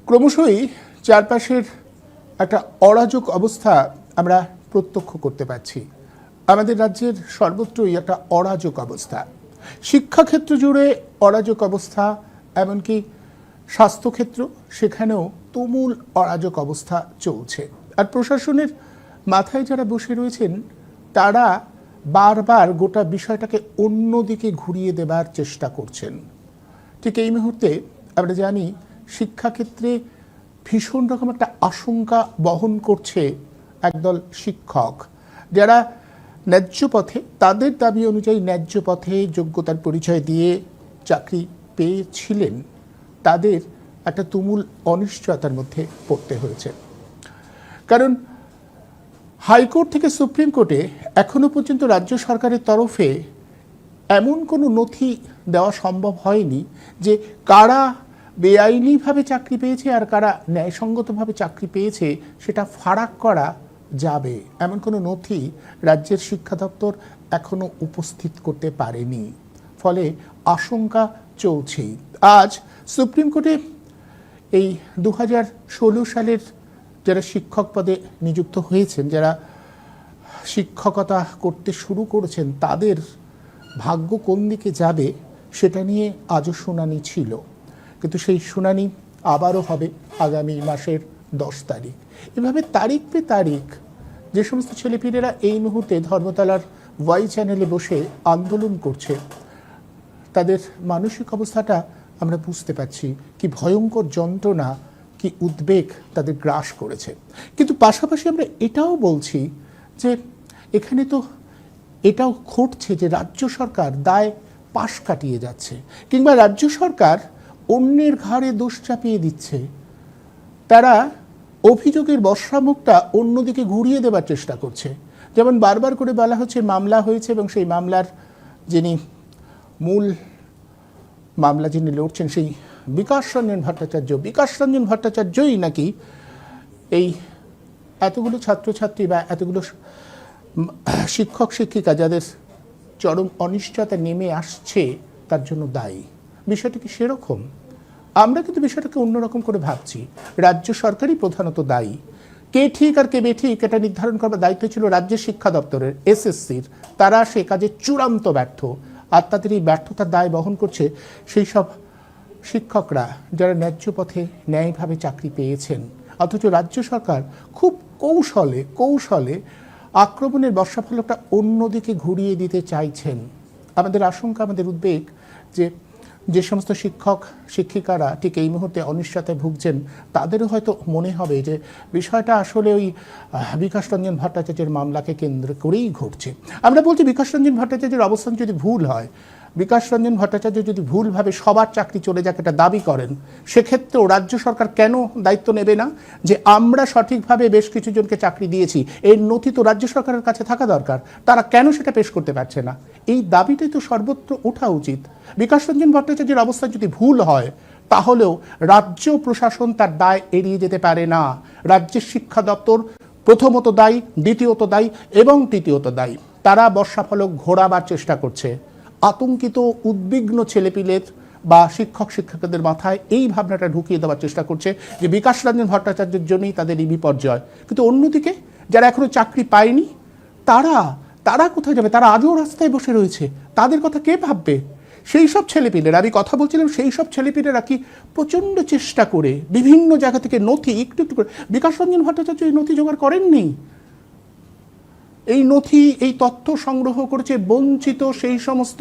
ক্রমশই চারপাশের একটা অরাজক অবস্থা আমরা প্রত্যক্ষ করতে পারছি। আমাদের রাজ্যের সর্বত্রই একটা অরাজক অবস্থা, শিক্ষাক্ষেত্র জুড়ে অরাজক অবস্থা, এমনকি স্বাস্থ্যক্ষেত্র সেখানেও তুমুল অরাজক অবস্থা চলছে। আর প্রশাসনের মাথায় যারা বসে রয়েছেন তারা বারবার গোটা বিষয়টাকে অন্যদিকে ঘুরিয়ে দেবার চেষ্টা করছেন। ঠিক এই মুহূর্তে আমরা জানি শিক্ষাক্ষেত্রে ভীষণ রকম একটা আশঙ্কা বহন করছে একদল শিক্ষক, যারা ন্যায্য পথে তাদের দাবি অনুযায়ী ন্যায্য পথে যোগ্যতার পরিচয় দিয়ে চাকরি পেয়েছিলেন, তাদের একটা তুমুল অনিশ্চয়তার মধ্যে পড়তে হয়েছে। কারণ হাইকোর্ট থেকে সুপ্রিম কোর্টে এখনো পর্যন্ত রাজ্য সরকারের তরফে এমন কোনো নথি দেওয়া সম্ভব হয়নি যে কারা বেআইনিভাবে চাকরি পেয়েছে আর কারা ন্যায়সঙ্গতভাবে চাকরি পেয়েছে সেটা ফারাক করা যাবে, এমন কোনো নথি রাজ্যের শিক্ষা দপ্তর এখনো উপস্থিত করতে পারেনি। ফলে আশঙ্কা চলছেই। আজ সুপ্রিম কোর্টে এই 2016 সালের যারা শিক্ষক পদে নিযুক্ত হয়েছেন, যারা শিক্ষকতা করতে শুরু করেছেন, তাদের ভাগ্য কোন দিকে যাবে সেটা নিয়ে আজও শুনানি ছিল। কিন্তু সেই শুনানি আবারও হবে আগামী মাসের 10 তারিখ। এভাবে তারিখ পে তারিখ যে সমস্ত ছেলেপিলেরা এই মুহূর্তে ধর্মতলার ওয়াই চ্যানেলে বসে আন্দোলন করছে, তাদের মানসিক অবস্থাটা আমরা বুঝতে পারছি, কি ভয়ঙ্কর যন্ত্রণা, কি উদ্বেগ তাদের গ্রাস করেছে। কিন্তু পাশাপাশি আমরা এটাও বলছি যে এখানে তো এটাও ঘটছে যে রাজ্য সরকার দায় পাশ কাটিয়ে যাচ্ছে, কিংবা রাজ্য সরকার অন্যের ঘাড়ে দোষ চাপিয়ে দিচ্ছে। তারা অভিযোগের বর্ষামুখটা অন্যদিকে ঘুরিয়ে দেবার চেষ্টা করছে। যেমন বারবার করে বলা হচ্ছে মামলা হয়েছে এবং সেই মামলার যিনি মূল মামলা যিনি লড়ছেন সেই বিকাশ রঞ্জন ভট্টাচার্যই নাকি এই এতগুলো ছাত্রছাত্রী বা এতগুলো শিক্ষক শিক্ষিকা যাদের চরম অনিশ্চয়তা নেমে আসছে তার জন্য দায়ী। বিষয়টা কি সেরকম? আমরা কিন্তু বিষয়টাকে অন্যরকম করে ভাবছি। রাজ্য সরকারই প্রধানত দায়ী। কে ঠিক আর কে বেঠিক এটা নির্ধারণ করার দায়িত্ব ছিল রাজ্যের শিক্ষা দপ্তরের, এসএসসির। তারা সে কাজে চূড়ান্ত ব্যর্থ, আর তাদের এই ব্যর্থতার দায় বহন করছে সেই সব শিক্ষকরা যারা ন্যায্য পথে ন্যায়ভাবে চাকরি পেয়েছেন। অথচ রাজ্য সরকার খুব কৌশলে আক্রমণের বর্ষাফলকটা অন্যদিকে ঘুরিয়ে দিতে চাইছেন। আমাদের আশঙ্কা, আমাদের উদ্বেগ যে সমস্ত শিক্ষক শিক্ষিকারা ঠিক এই মুহূর্তে অনিশ্চয়তায় ভুগছেন, তাদেরও হয়তো মনে হবে যে বিষয়টা আসলে ওই বিকাশ রঞ্জন ভট্টাচার্যের মামলাকে কেন্দ্র করেই ঘটছে। আমরা বলছি বিকাশ রঞ্জন ভট্টাচার্যের অবস্থান যদি ভুল হয়, বিকাশ রঞ্জন ভট্টাচার্য যদি ভুলভাবে সবার চাকরি চলে যাক এটা দাবি করেন, সেক্ষেত্রেও রাজ্য সরকার কেন দায়িত্ব নেবে না যে আমরা সঠিকভাবে বেশ কিছু জনকে চাকরি দিয়েছি, এর নথি তো রাজ্য সরকারের কাছে থাকা দরকার, তারা কেন সেটা পেশ করতে পারছে না? এই দাবিটাই তো সর্বত্র ওঠা উচিত। বিকাশ রঞ্জন ভট্টাচার্যের অবস্থান যদি ভুল হয় তাহলেও রাজ্য প্রশাসন তার দায় এড়িয়ে যেতে পারে না। রাজ্যের শিক্ষা দপ্তর প্রথমত দায়ী, দ্বিতীয়ত দায়ী এবং তৃতীয়ত দায়ী। তারা বর্ষাফলক ঘোরাবার চেষ্টা করছে। আতঙ্কিত উদ্বিগ্ন ছেলেপিলের বা শিক্ষক শিক্ষকদের মাথায় এই ভাবনাটা ঢুকিয়ে দেওয়ার চেষ্টা করছে যে বিকাশ রঞ্জন ভট্টাচার্যের জন্যই তাদের এই বিপর্যয়। কিন্তু অন্যদিকে যারা এখনো চাকরি পায়নি তারা কোথায় যাবে? তারা আজও রাস্তায় বসে রয়েছে। তাদের কথা কে ভাববে? সেই সব ছেলেপিলেরা, আমি কথা বলছিলাম, সেই সব ছেলেপিলেরা কি প্রচণ্ড চেষ্টা করে বিভিন্ন জায়গা থেকে নথি একটু করে, বিকাশ রঞ্জন ভট্টাচার্য এই নথি জোগাড় করেননি। এই নথি, এই তথ্য সংগ্রহ করেছে বঞ্চিত সেই সমস্ত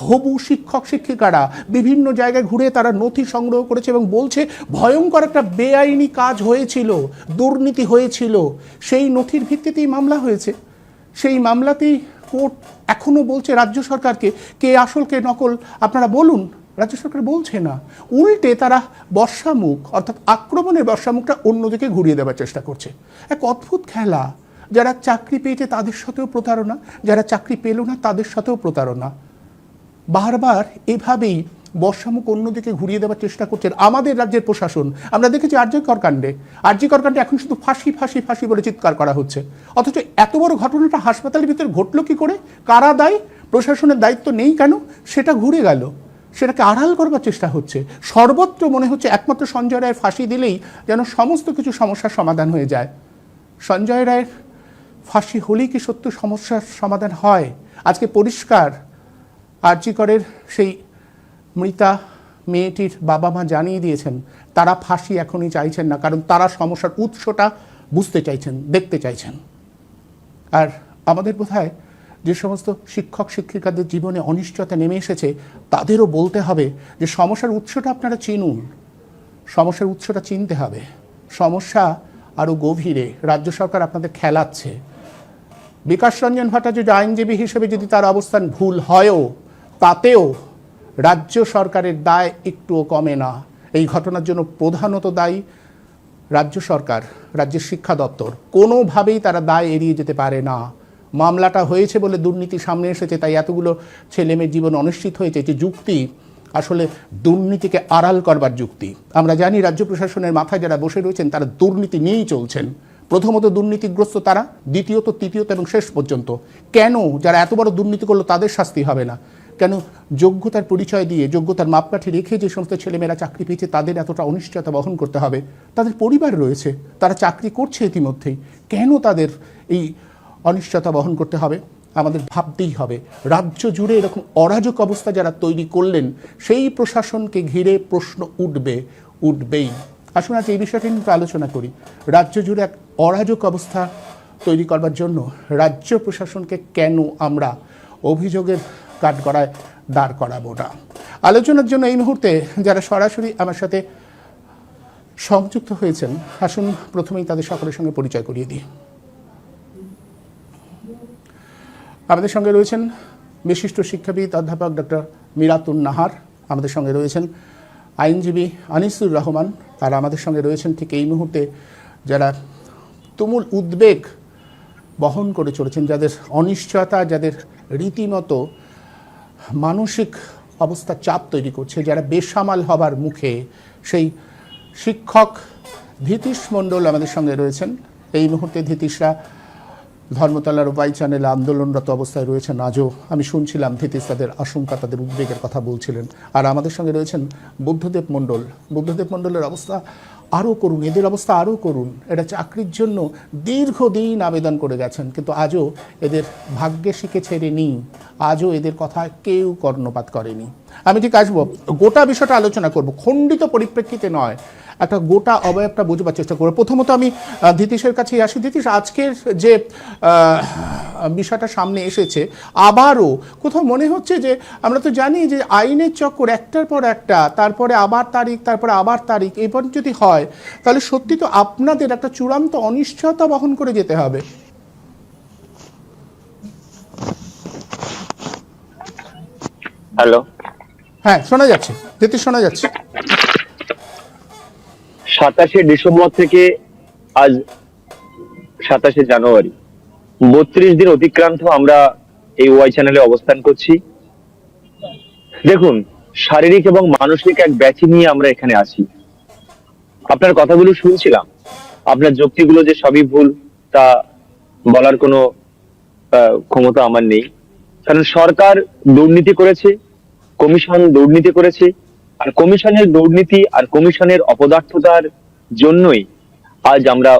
হবু শিক্ষক শিক্ষিকারা। বিভিন্ন জায়গায় ঘুরে তারা নথি সংগ্রহ করেছে এবং বলছে ভয়ঙ্কর একটা বেআইনি কাজ হয়েছিল, দুর্নীতি হয়েছিল। সেই নথির ভিত্তিতেই মামলা হয়েছে। সেই মামলাতেই কোর্ট এখনও বলছে রাজ্য সরকারকে কে আসল কে নকল আপনারা বলুন। রাজ্য সরকার বলছে না, উল্টে তারা বর্ষামুখ অর্থাৎ আক্রমণের বর্ষামুখটা অন্যদিকে ঘুরিয়ে দেওয়ার চেষ্টা করছে। এক অদ্ভুত খেলা। যারা চাকরি পেয়েছে তাদের সাথেও প্রতারণা, যারা চাকরি পেল না তাদের সাথেও প্রতারণা। বারবার এভাবেই বর্ষামুখ অন্যদিকে ঘুরিয়ে দেওয়ার চেষ্টা করছেন আমাদের রাজ্যের প্রশাসন। আমরা দেখেছি আরজিকর কাণ্ডে এখন শুধু ফাঁসি ফাঁসি ফাঁসি বলে চিৎকার করা হচ্ছে। অথচ এত বড় ঘটনাটা হাসপাতালের ভিতরে ঘটলো কি করে? কারা দায়ী? প্রশাসনের দায়িত্ব নেই কেন? সেটা ঘুরে গেল। সেটাকে আড়াল করবার চেষ্টা হচ্ছে। সর্বত্র মনে হচ্ছে একমাত্র সঞ্জয় রায়ের ফাঁসি দিলেই যেন সমস্ত কিছু সমস্যার সমাধান হয়ে যায়। সঞ্জয় রায়ের ফাঁসি হলেই কি সত্য সমস্যার সমাধান হয়? আজকে পরিষ্কার আরজি করের সেই মৃতা মেয়েটির বাবা মা জানিয়ে দিয়েছেন তারা ফাঁসি এখনই চাইছেন না, কারণ তারা সমস্যার উৎসটা বুঝতে চাইছেন, দেখতে চাইছেন। আর আমাদের বোধহয় যে সমস্ত শিক্ষক শিক্ষিকাদের জীবনে অনিশ্চয়তা নেমে এসেছে তাদেরও বলতে হবে যে সমস্যার উৎসটা আপনারা চিনুন, সমস্যার উৎসটা চিনতে হবে। সমস্যা আরও গভীরে, রাজ্য সরকার আপনাদের খেলাচ্ছে। বিকাশ রঞ্জন ভট্টাচার্য আইনজীবী হিসেবে যদি তার অবস্থান ভুল হয়ও, তাতেও রাজ্য সরকারের দায় একটুও কমে না। এই ঘটনার জন্য প্রধানত দায়ী রাজ্য সরকার, রাজ্যের শিক্ষা দপ্তর। কোনোভাবেই তারা দায় এড়িয়ে যেতে পারে না। মামলাটা হয়েছে বলে দুর্নীতি সামনে এসেছে, তাই এতগুলো ছেলেমেয়ের জীবন অনিশ্চিত হয়েছে। যে যুক্তি আসলে দুর্নীতিকে আড়াল করবার যুক্তি। আমরা জানি রাজ্য প্রশাসনের মাথায় যারা বসে রয়েছেন তারা দুর্নীতি নিয়েই চলছেন। প্রথমত দুর্নীতিগ্রস্ত তারা, দ্বিতীয়ত, তৃতীয়ত এবং শেষ পর্যন্ত। কেন যারা এত বড় দুর্নীতি করলো তাদের শাস্তি হবে না? কেন যোগ্যতার পরিচয় দিয়ে, যোগ্যতার মাপকাঠি রেখে যে সমস্ত ছেলেমেয়েরা চাকরি পেয়েছে তাদের এতটা অনিশ্চয়তা বহন করতে হবে? তাদের পরিবার রয়েছে, তারা চাকরি করছে ইতিমধ্যেই, কেন তাদের এই অনিশ্চয়তা বহন করতে হবে? আমাদের ভাবতেই হবে। রাজ্য জুড়ে এরকম অরাজক অবস্থা যারা তৈরি করলেন, সেই প্রশাসনকে ঘিরে প্রশ্ন উঠবেই। আসুন আজ এই বিষয়টি নিয়ে আলোচনা করি। রাজ্য জুড়ে এক অরাজক অবস্থা তৈরি করবার জন্য রাজ্য প্রশাসনকে কেন আমরা অভিযোগের কাঠগড়ায় দাঁড় করাবো না? আলোচনার জন্য এই মুহূর্তে যারা সরাসরি আমার সাথে সংযুক্ত হয়েছেন, আসুন প্রথমেই তাদের সকলের সঙ্গে পরিচয় করিয়ে দিই। আমাদের সঙ্গে রয়েছেন বিশিষ্ট শিক্ষাবিদ অধ্যাপক ডক্টর মিরাতুন নাহার, আমাদের সঙ্গে রয়েছেন আইনজীবী আনিসুর রহমান, তারা আমাদের সঙ্গে রয়েছেন ঠিক এই মুহূর্তে যারা তুমুল উদ্বেগ বহন করে চলেছেন, যাদের অনিশ্চয়তা, যাদের রীতিমতো মানসিক অবস্থা চাপ তৈরি করছে, যারা বেসামাল হবার মুখে, সেই শিক্ষক ধীতিশ মণ্ডল আমাদের সঙ্গে রয়েছেন। এই মুহূর্তে ধীতিশরা ধর্মতলার ওয়াই চ্যানেলে আন্দোলনরত অবস্থায় রয়েছেন আজও। আমি শুনছিলাম ধীতিশ তাদের আশঙ্কা, তাদের উদ্বেগের কথা বলছিলেন। আর আমাদের সঙ্গে রয়েছেন বুদ্ধদেব মণ্ডল। বুদ্ধদেব মণ্ডলের অবস্থা আরও করুন, এদের অবস্থা আরও করুন। এরা চাকরির জন্য দীর্ঘদিন আবেদন করে গেছেন, কিন্তু আজও এদের ভাগ্যে শিখে ছেড়ে নি, আজও এদের কথা কেউ কর্ণপাত করেনি। আমি ঠিক আসবো, গোটা বিষয়টা আলোচনা করব, খণ্ডিত পরিপ্রেক্ষিতে নয়, একটা গোটা অবয়বটা বুঝবার চেষ্টা করবো। প্রথমত আমি ধীতিশের কাছেই আসি। ধীতিশ, আজকের যে বিষয়টা সামনে এসেছে, আবারও কোথাও মনে হচ্ছে যে আমরা তো জানি যে আইনের চক্কর একটার পর একটা, তারপরে আবার তারিখ, তারপরে আবার তারিখ, এরপর যদি হয় তাহলে সত্যি তো আপনাদের একটা চূড়ান্ত অনিশ্চয়তা বহন করে যেতে হবে। হ্যালো, হ্যাঁ শোনা যাচ্ছে ধীতিশ, শোনা যাচ্ছে। 27শে ডিসেম্বর থেকে আজ 27শে জানুয়ারি, 32 দিন অতিক্রান্ত আমরা এই ওয়াই চ্যানেলে অবস্থান করছি। দেখুন, শারীরিক এবং মানসিক এক ব্যাধি নিয়ে আমরা এখানে আছি। আপনার কথাগুলো শুনছিলাম, আপনার যুক্তিগুলো যে সবই ভুল তা বলার কোনো ক্ষমতা আমার নেই। কারণ সরকার দুর্নীতি করেছে, কমিশন দুর্নীতি করেছে, আর কমিশনের দুর্নীতি আর কমিশনের অপদার্থতার জন্যই আজ আমরা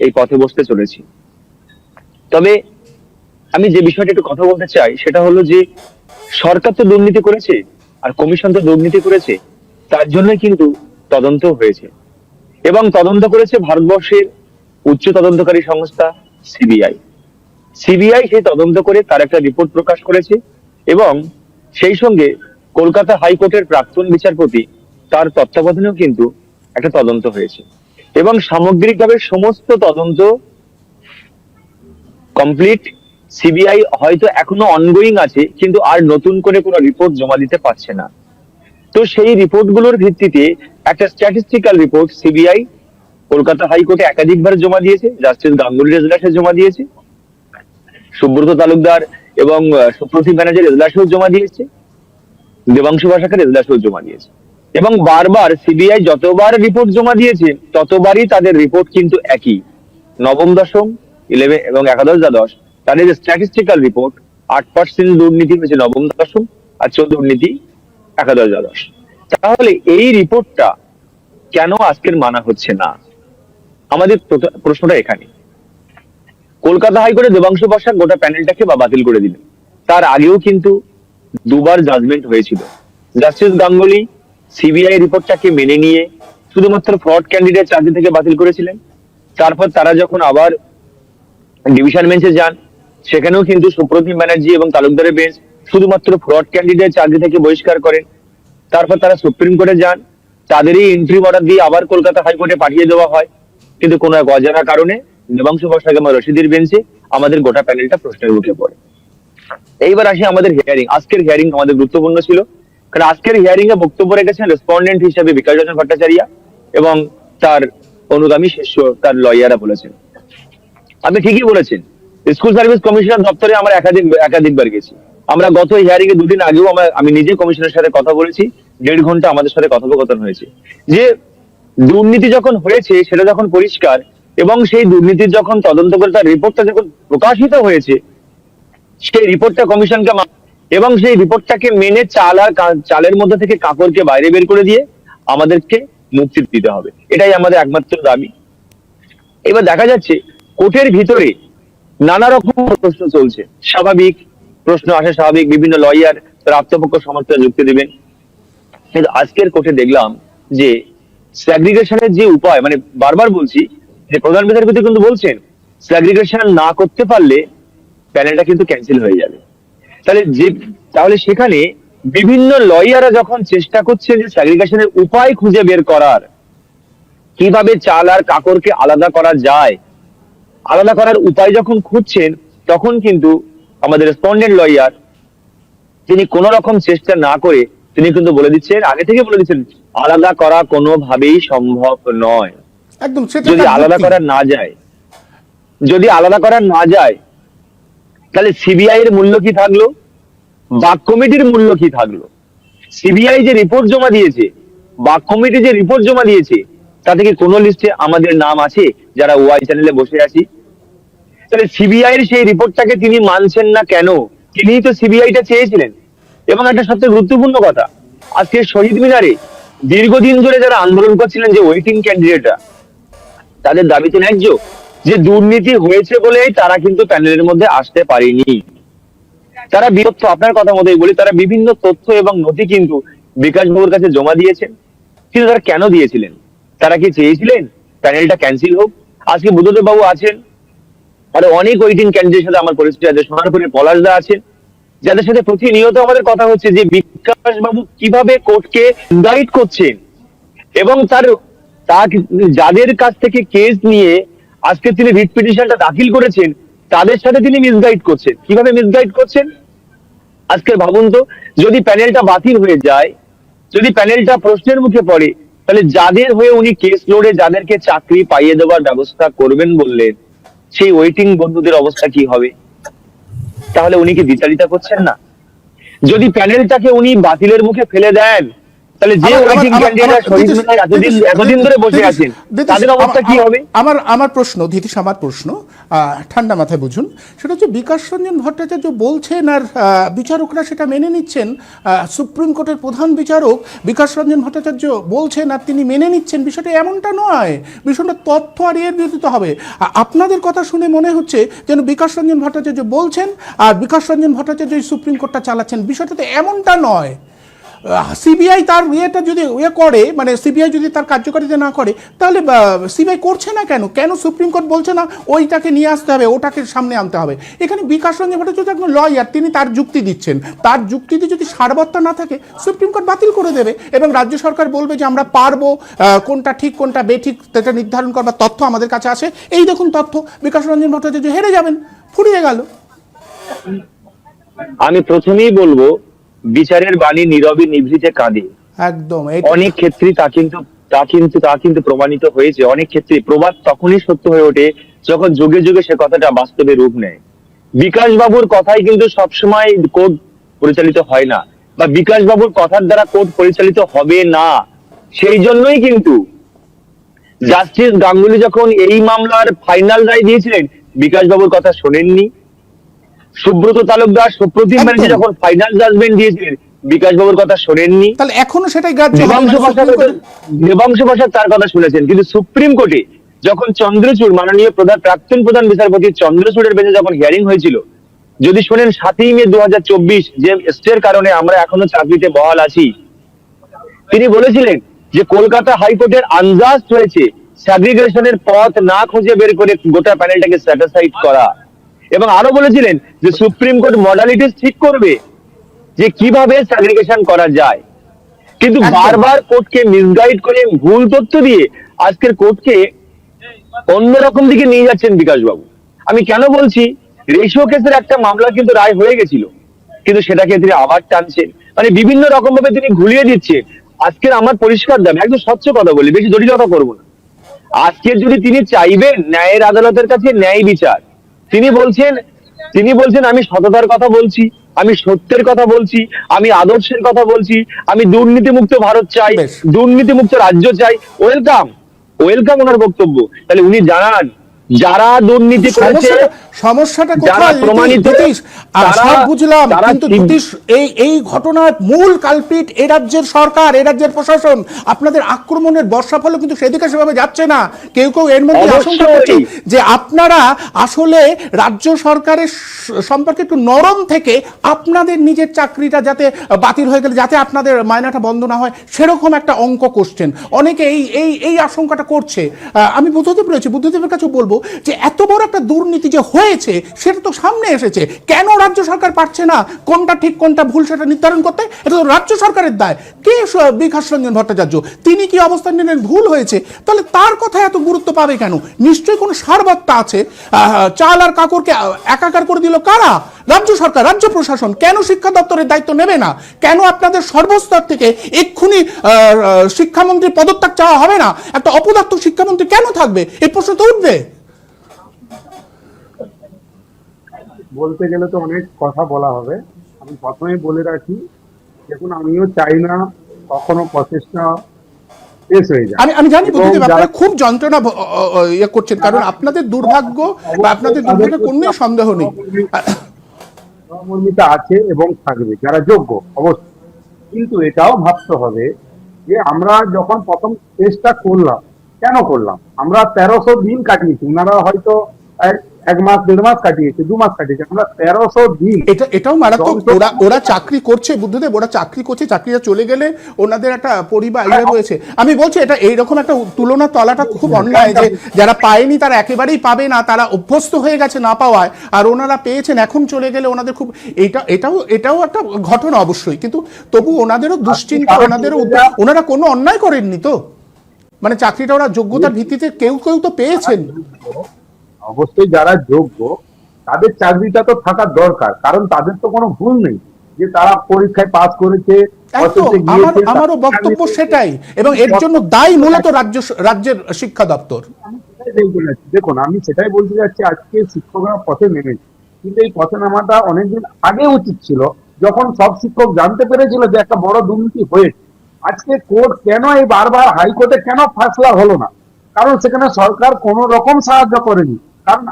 এই পথে বসতে চলেছি। তবে আমি যে বিষয়টা একটু কথা বলতে চাই সেটা হলো যে সরকার তো দুর্নীতি করেছে আর কমিশন তো দুর্নীতি করেছে, তার জন্য কিন্তু তদন্ত হয়েছে, এবং তদন্ত করেছে ভারতবর্ষের উচ্চ তদন্তকারী সংস্থা সিবিআই। সিবিআই সেই তদন্ত করে তার একটা রিপোর্ট প্রকাশ করেছে, এবং সেই সঙ্গে কলকাতা হাইকোর্টের প্রাক্তন বিচারপতি তার তত্ত্বাবধানেও কিন্তু একটা তদন্ত হয়েছে, এবং সামগ্রিকভাবে সমস্ত তদন্ত কমপ্লিট। সিবিআই হয়তো এখনো অনগোয়িং আছে, কিন্তু আর নতুন করে কোনো রিপোর্ট জমা দিতে পারছে না। তো সেই রিপোর্টগুলোর ভিত্তিতে একটা স্ট্যাটিস্টিক্যাল রিপোর্ট সিবিআই কলকাতা হাইকোর্টে একাধিকবার জমা দিয়েছে, জাস্টিস গাঙ্গুলির এজলাসে জমা দিয়েছে, সুব্রত তালুকদার এবং সুপ্রতিম ব্যানার্জির এজলাসেও জমা দিয়েছে, দেবাংশু বসাকের এজলাসেও জমা দিয়েছে, এবং বারবার সিবিআই যতবার রিপোর্ট জমা দিয়েছে ততবারই তাদের রিপোর্ট কিন্তু একই। নবম দশম 11 এবং একাদশ দ্বাদশ তাদের স্ট্যাটিস্টিক্যাল রিপোর্ট 8% দুর্নীতি হয়েছে নবম দশম, আর 14 দুর্নীতি একাদশ দ্বাদশ। তাহলে এই রিপোর্টটা কেন আজকের মানা হচ্ছে না? আমাদের প্রশ্নটা এখানে। কলকাতা হাইকোর্টে দেবাংশু বসাক গোটা প্যানেলটাকে বাতিল করে দিলেন। তার আগেও কিন্তু দুবার জাজমেন্ট হয়েছিল। জাস্টিস গাঙ্গুলি সিবিআই রিপোর্টটাকে মেনে নিয়ে শুধুমাত্র ফ্রড ক্যান্ডিডেট চাকরি থেকে বাতিল করেছিলেন। তারপর তারা যখন আবার ডিভিশন বেঞ্চে যান, সেখানেও কিন্তু সুপ্রতিম ব্যানার্জি এবং তালুকদারের বেঞ্চ শুধুমাত্র ফ্রড ক্যান্ডিডেট চাকরি থেকে বহিষ্কার করেন। তারপর তারা সুপ্রিম কোর্টে যান, তাদেরই এন্ট্রি অর্ডার দিয়ে আবার কলকাতা হাইকোর্টে পাঠিয়ে দেওয়া হয়। কিন্তু কোনো এক অজানা কারণে দেবাংশু বসাক এবং রশিদের বেঞ্চে আমাদের গোটা প্যানেলটা প্রশ্নের মুখে পড়ে। এইবার আসি আমাদের হিয়ারিং। আজকের হিয়ারিং আমাদের গুরুত্বপূর্ণ ছিল, কারণ আজকের হিয়ারিং এ বক্তব্য রেখেছেন রেসপন্ডেন্ট হিসেবে বিকাশ রঞ্জন ভট্টাচার্য এবং তার অনুগামী শিষ্য তার লয়াররা বলেছেন। আপনি ঠিকই বলেছেন, স্কুল সার্ভিস কমিশনার দপ্তরে আমরা একাধিকবার গেছি। আমরা গত হিয়ারিং এ দুদিন আগেও আমি নিজে কমিশনের সাথে কথা বলেছি, 1.5 ঘন্টা আমাদের সাথে কথোপকথন হয়েছে। যে দুর্নীতি যখন হয়েছে সেটা যখন পরিষ্কার, এবং সেই দুর্নীতির যখন তদন্ত করে তার রিপোর্টটা যখন প্রকাশিত হয়েছে, সেই রিপোর্টটা কমিশনকে এবং সেই রিপোর্টটাকে মেনে চালের মধ্যে থেকে কাপড়কে বাইরে বের করে দিয়ে আমাদেরকে মুক্তি দিতে হবে, এটাই আমাদের একমাত্র দাবি। এবার দেখা যাচ্ছে কোর্টের ভিতরে নানা রকম প্রশ্ন চলছে। স্বাভাবিক প্রশ্ন আসে, স্বাভাবিক, বিভিন্ন লয়ার তার আত্মপক্ষ সমর্থন যুক্তি দেবেন। কিন্তু আজকের কোর্টে দেখলাম যে স্যাগ্রিগেশনের যে উপায়, মানে বারবার বলছি যে প্রধান বিচারপতি কিন্তু বলছেন স্যাগ্রিগেশন না করতে পারলে প্যানেলটা কিন্তু ক্যান্সেল হয়ে যাবে। তাহলে সেখানে বিভিন্ন লয়াররা যখন চেষ্টা করছে যে স্যাগ্রিগেশনের উপায় খুঁজে বের করার, কিভাবে চাল আর কাকড়কে আলাদা করা যায়, আলাদা করার উপায় যখন খুঁজছেন, তখন কিন্তু আমাদের রেসপন্ডেন্ট লয়ার তিনি কোন রকম চেষ্টা না করে তিনি কিন্তু বলে দিচ্ছেন, আগে থেকে বলে দিচ্ছেন, আলাদা করা কোনোভাবেই সম্ভব নয়। একদম, যদি আলাদা করা না যায় তাহলে সিবিআই এর মূল্য কি থাকলো, বাক কমিটির মূল্য কি থাকলো? সিবিআই যে রিপোর্ট জমা দিয়েছে, বাক কমিটি যে রিপোর্ট জমা দিয়েছে, তা থেকে কোনো লিস্টে আমাদের নাম আছে যারা ওয়াই চ্যানেলে বসে আছি? তাহলে সিবিআই এর সেই রিপোর্টটাকে তিনি মানছেন না কেন? তিনিই তো সিবিআইটা চেয়েছিলেন। এবং একটা সবচেয়ে গুরুত্বপূর্ণ কথা, আজকে শহীদ মিনারে দীর্ঘদিন ধরে যারা আন্দোলন করছিলেন, যে ওয়েটিং ক্যান্ডিডেটরা, তাদের দাবি তো ন্যায্য, যে দুর্নীতি হয়েছে বলেই তারা কিন্তু প্যানেলের মধ্যে আসতে পারেনি। তারা বিরক্ত, আপনার কথা মতোই বলি, তারা বিভিন্ন তথ্য এবং নথি কিন্তু বিকাশ বাবুর কাছে জমা দিয়েছেন। কিন্তু তারা কেন দিয়েছিলেন? তারা কি চেয়েছিলেন প্যানেলটা ক্যান্সেল হোক? আজকে বুদ্ধদেব বাবু আছেন, আরো অনেক ওয়েটিং ক্যান্ডিডেটের সাথে আমার পরিচয় আছে, সোনারপুরের পলাশদা আছেন, যাদের সাথে প্রতিনিয়ত আমাদের কথা হচ্ছে যে বিকাশ বাবু কিভাবে কোর্টকে গাইড করছেন, এবং যাদের কাছ থেকে কেস নিয়ে আজকে তিনি রিট পিটিশনটা দাখিল করেছেন, তাদের সাথে তিনি মিসগাইড করছেন। কিভাবে মিসগাইড করছেন? আজকে ভাবুন তো, যদি প্যানেলটা বাতিল হয়ে যায়, যদি প্যানেলটা প্রশ্নের মুখে পড়ে, তাহলে যাদের হয়ে উনি কেস লড়ে যাদেরকে চাকরি পাইয়ে দেওয়ার ব্যবস্থা করবেন বললেন, সেই ওয়েটিং বন্ধুদের অবস্থা কি হবে? তাহলে উনি কি বিচারিতা করছেন না? যদি প্যানেলটাকে উনি বাতিলের মুখে ফেলে দেন, তাহলে যে ওয়েটিং ক্যান্ডিডেট শহীদ মিনার এতদিন ধরে বসে আছেন, তাদের অবস্থা কি হবে? আমার প্রশ্ন, ধীতিশ, আমার প্রশ্ন ঠান্ডা মাথায় বুঝুন, সেটা হচ্ছে বিকাশ রঞ্জন ভট্টাচার্য বলছেন আর বিচারকরা সেটা মেনে নিচ্ছেন। সুপ্রিম কোর্টের প্রধান বিচারক বিকাশ রঞ্জন ভট্টাচার্য বলছেন আর তিনি মেনে নিচ্ছেন, বিষয়টা এমনটা নয়। বিষয়টা তথ্য আর এর বিরোধিত হবে। আপনাদের কথা শুনে মনে হচ্ছে যেন বিকাশ রঞ্জন ভট্টাচার্য বলছেন আর বিকাশ রঞ্জন ভট্টাচার্য সুপ্রিম কোর্টটা চালাচ্ছেন। বিষয়টা তো এমনটা নয়। সিবিআই তার ইয়েটা যদি করে, মানে সিবিআই যদি তার কার্যকারিতা না করে, তাহলে সিবিআই করছে না কেন? কেন সুপ্রিম কোর্ট বলছে না ওইটাকে নিয়ে আসতে হবে, ওটাকে সামনে আনতে হবে? এখানে বিকাশ রঞ্জন ভট্টাচার্য একজন লয়ার, তিনি তার যুক্তি দিচ্ছেন। তার যুক্তিতে যদি সারবত্তা না থাকে, সুপ্রিম কোর্ট বাতিল করে দেবে এবং রাজ্য সরকার বলবে যে আমরা পারবো, কোনটা ঠিক কোনটা বেঠিক সেটা নির্ধারণ করবার তথ্য আমাদের কাছে আছে, এই দেখুন তথ্য। বিকাশ রঞ্জন ভট্টাচার্য হেরে যাবেন, ফুরিয়ে গেল। আমি প্রথমেই বলবো, বিচারের বাণী নীরবে নিভৃতে কাঁদে। একদম, অনেক ক্ষেত্রে তা কিন্তু প্রমাণিত হয়েছে। অনেক ক্ষেত্রে প্রবাদ তখনই সত্য হয়ে ওঠে যখন যুগে যুগে সে কথাটা বাস্তবে রূপ নেয়। বিকাশ বাবুর কথাই কিন্তু সবসময় কোর্ট পরিচালিত হয় না, বা বিকাশ বাবুর কথার দ্বারা কোর্ট পরিচালিত হবে না। সেই জন্যই কিন্তু জাস্টিস গাঙ্গুলি যখন এই মামলার ফাইনাল রায় দিয়েছিলেন, বিকাশ বাবুর কথা শোনেননি। সুব্রত তালুকদার, সুপ্রতিম ব্যানার্জি যখন ফাইনাল জাজমেন্ট দিয়েছিলেন, বিকাশ বাবুর কথা শোনেননি, তাহলে এখনো সেটাই গ্রাহ্য হবে দেবাংশু মানে সুপ্রিম কোর্টের? দেবাংশু প্রসাদ তার কথা শুনেছেন, কিন্তু সুপ্রিম কোর্টে যখন চন্দ্রচূড় মাননীয় প্রাক্তন প্রধান বিচারপতি চন্দ্রচূড়ের বেঞ্চে যখন হিয়ারিং হয়েছিল, যদি শোনেন 7ই মে 2024 যে স্টের কারণে আমরা এখনো চাকরিতে বহাল আছি, তিনি বলেছিলেন যে কলকাতা হাইকোর্টের আনজাস্ট হয়েছে স্যাগ্রিগেশনের পথ না খুঁজে বের করে গোটা প্যানেলটাকে স্যাটিসফাইড করা, এবং আরো বলেছিলেন যে সুপ্রিম কোর্ট মডালিটিস ঠিক করবে যে কিভাবে স্যাগ্রিগেশন করা যায়। কিন্তু একদম। বারবার কোর্টকে মিসগাইড করে ভুল তথ্য দিয়ে আজকের কোর্টকে অন্যরকম দিকে নিয়ে যাচ্ছেন বিকাশ বাবু। আমি কেন বলছি, রেশিও কেসের একটা মামলা কিন্তু রায় হয়ে গেছিল, কিন্তু সেটাকে তিনি আবার টানছেন, মানে বিভিন্ন রকম ভাবে তিনি ঘুরিয়ে দিচ্ছেন। আজকের আমার পরিষ্কার দাবি, একদম স্বচ্ছ কথা বলি, বেশি জটিলতা করবো না, আজকের যদি তিনি চাইবেন ন্যায়ের আদালতের কাছে ন্যায় বিচার, তিনি বলছেন আমি সততার কথা বলছি, আমি সত্যের কথা বলছি, আমি আদর্শের কথা বলছি, আমি দুর্নীতিমুক্ত ভারত চাই, বেশ। দুর্নীতিমুক্ত রাজ্য চাই। ওয়েলকাম, ওয়েলকাম ওনার বক্তব্য। তাহলে উনি জানান যারা দুর্নীতি করেছে, সমস্যাটা যারা কোথায় প্রমাণিত, নীতিশ? তারা- সব বুঝলাম, তারা কিন্তু নীতিশ এই ঘটনার মূল কালপিট এই রাজ্যের সরকার, এই রাজ্যের প্রশাসন। আপনাদের আক্রমণের বর্ষাফলও কিন্তু সেদিকে সেভাবে যাচ্ছে না। কেউ কেউ এর মধ্যে আশঙ্কা করছে অবশ্যই। যে আপনারা আসলে রাজ্য সরকারের সম্পর্কে একটু নরম থেকে আপনাদের নিজের চাকরিটা যাতে বাতিল হয়ে গেলে যাতে আপনাদের মায়নাটা বন্ধ না হয়, সেরকম একটা অঙ্ক করছেন অনেকে। এই আশঙ্কাটা করছে। আমি বুদ্ধদেবের কাছে বলবো যে এত বড় একটা দুর্নীতি যে হয়েছে সেটা তো সামনে এসেছে, কেন রাজ্য সরকার পারছে না কোনটা ঠিক কোনটা ভুল সেটা নির্ধারণ করতে? এটা তো রাজ্য সরকারের দায়। কে বিকাশ রঞ্জন ভট্টাচার্য, তিনি কি অবস্থান নিলেন ভুল হয়েছে, তাহলে তার কথা এত গুরুত্ব পাবে কেন? নিশ্চয়ই কোনো সারবত্তা আছে। চাল আর কাকরকে একাকার করে দিল কারা? রাজ্য সরকার, রাজ্য প্রশাসন। কেন শিক্ষা দপ্তরের দায়িত্ব নেবে না? কেন আপনাদের সর্বস্তর থেকে এক্ষুনি শিক্ষামন্ত্রীর পদত্যাগ চাওয়া হবে না? একটা অপদার্থ শিক্ষামন্ত্রী কেন থাকবে? এই প্রশ্ন তো উঠবে। বলতে গেলে তো অনেক কথা বলা হবে। আমি প্রথমেই বলে রাখি, দেখুন আমিও চাই না কখনো প্রচেষ্টা শেষ হয়ে যায়। আমি জানি এবং বুদ্ধদেব, আপনারা যারা- খুব যন্ত্রণা ইয়ে করছেন, কারণ আপনাদের দুর্ভাগ্য বা আপনাদের দুর্ভাগ্যের কোনো সন্দেহ নেই। সহমর্মিতা আছে এবং থাকবে যারা যোগ্য, অবশ্যই। কিন্তু এটাও ভাবতে হবে যে আমরা যখন প্রথম চেষ্টা করলাম, কেন করলাম? আমরা 1300 দিন কাটিয়েছি, ওনারা হয়তো 1 মাস 1.5 মাস কাটিয়েছে, 2 মাস কাটিয়েছে, আমরা 1300 দিন। এটাও মারাত্মক। ওরা চাকরি করছে বুদ্ধদেব, ওরা চাকরি করছে, চাকরিটা চলে গেলে ওনাদের একটা পরিবার ইয়ে রয়েছে। আমি বলছি এটা এইরকম একটা তুলনা তলাটা খুব অন্যায় যে যারা পায়নি তারা একেবারেই পাবে না, তারা অভ্যস্ত হয়ে গেছে না পাওয়ায়, আর ওনারা পেয়েছেন এখন চলে গেলে ওনাদের খুব এটাও একটা ঘটনা অবশ্যই। কিন্তু তবু ওনাদেরও দুশ্চিন্তা, ওনাদেরও ওনারা কোনো অন্যায় করেননি তো, মানে চাকরিটা ওরা যোগ্যতার ভিত্তিতে কেউ কেউ তো পেয়েছেন। অবশ্যই যারা যোগ্য তাদের চাকরিটা তো থাকার দরকার, কারণ তাদের তো কোনো ভুল নেই যে তারা পরীক্ষায় পাস করেছে। একদম, আমারও বক্তব্য সেটাই, এবং এর জন্য দায়ী মূলত রাজ্যের শিক্ষা দপ্তর। দেখুন আমি সেটাই বলতে যাচ্ছি, আজকে শিক্ষকরা পথে নেমেছে, কিন্তু এই পথে নামাটা অনেকদিন আগে উচিত ছিল, যখন সব শিক্ষক জানতে পেরেছিল যে একটা বড় দুর্নীতি হয়েছে। আজকে কোর্ট কেন এই বারবার হাইকোর্টে কেন ফাঁসলা হলো না? কারণ সেখানে সরকার কোন রকম সাহায্য করেনি। কারণ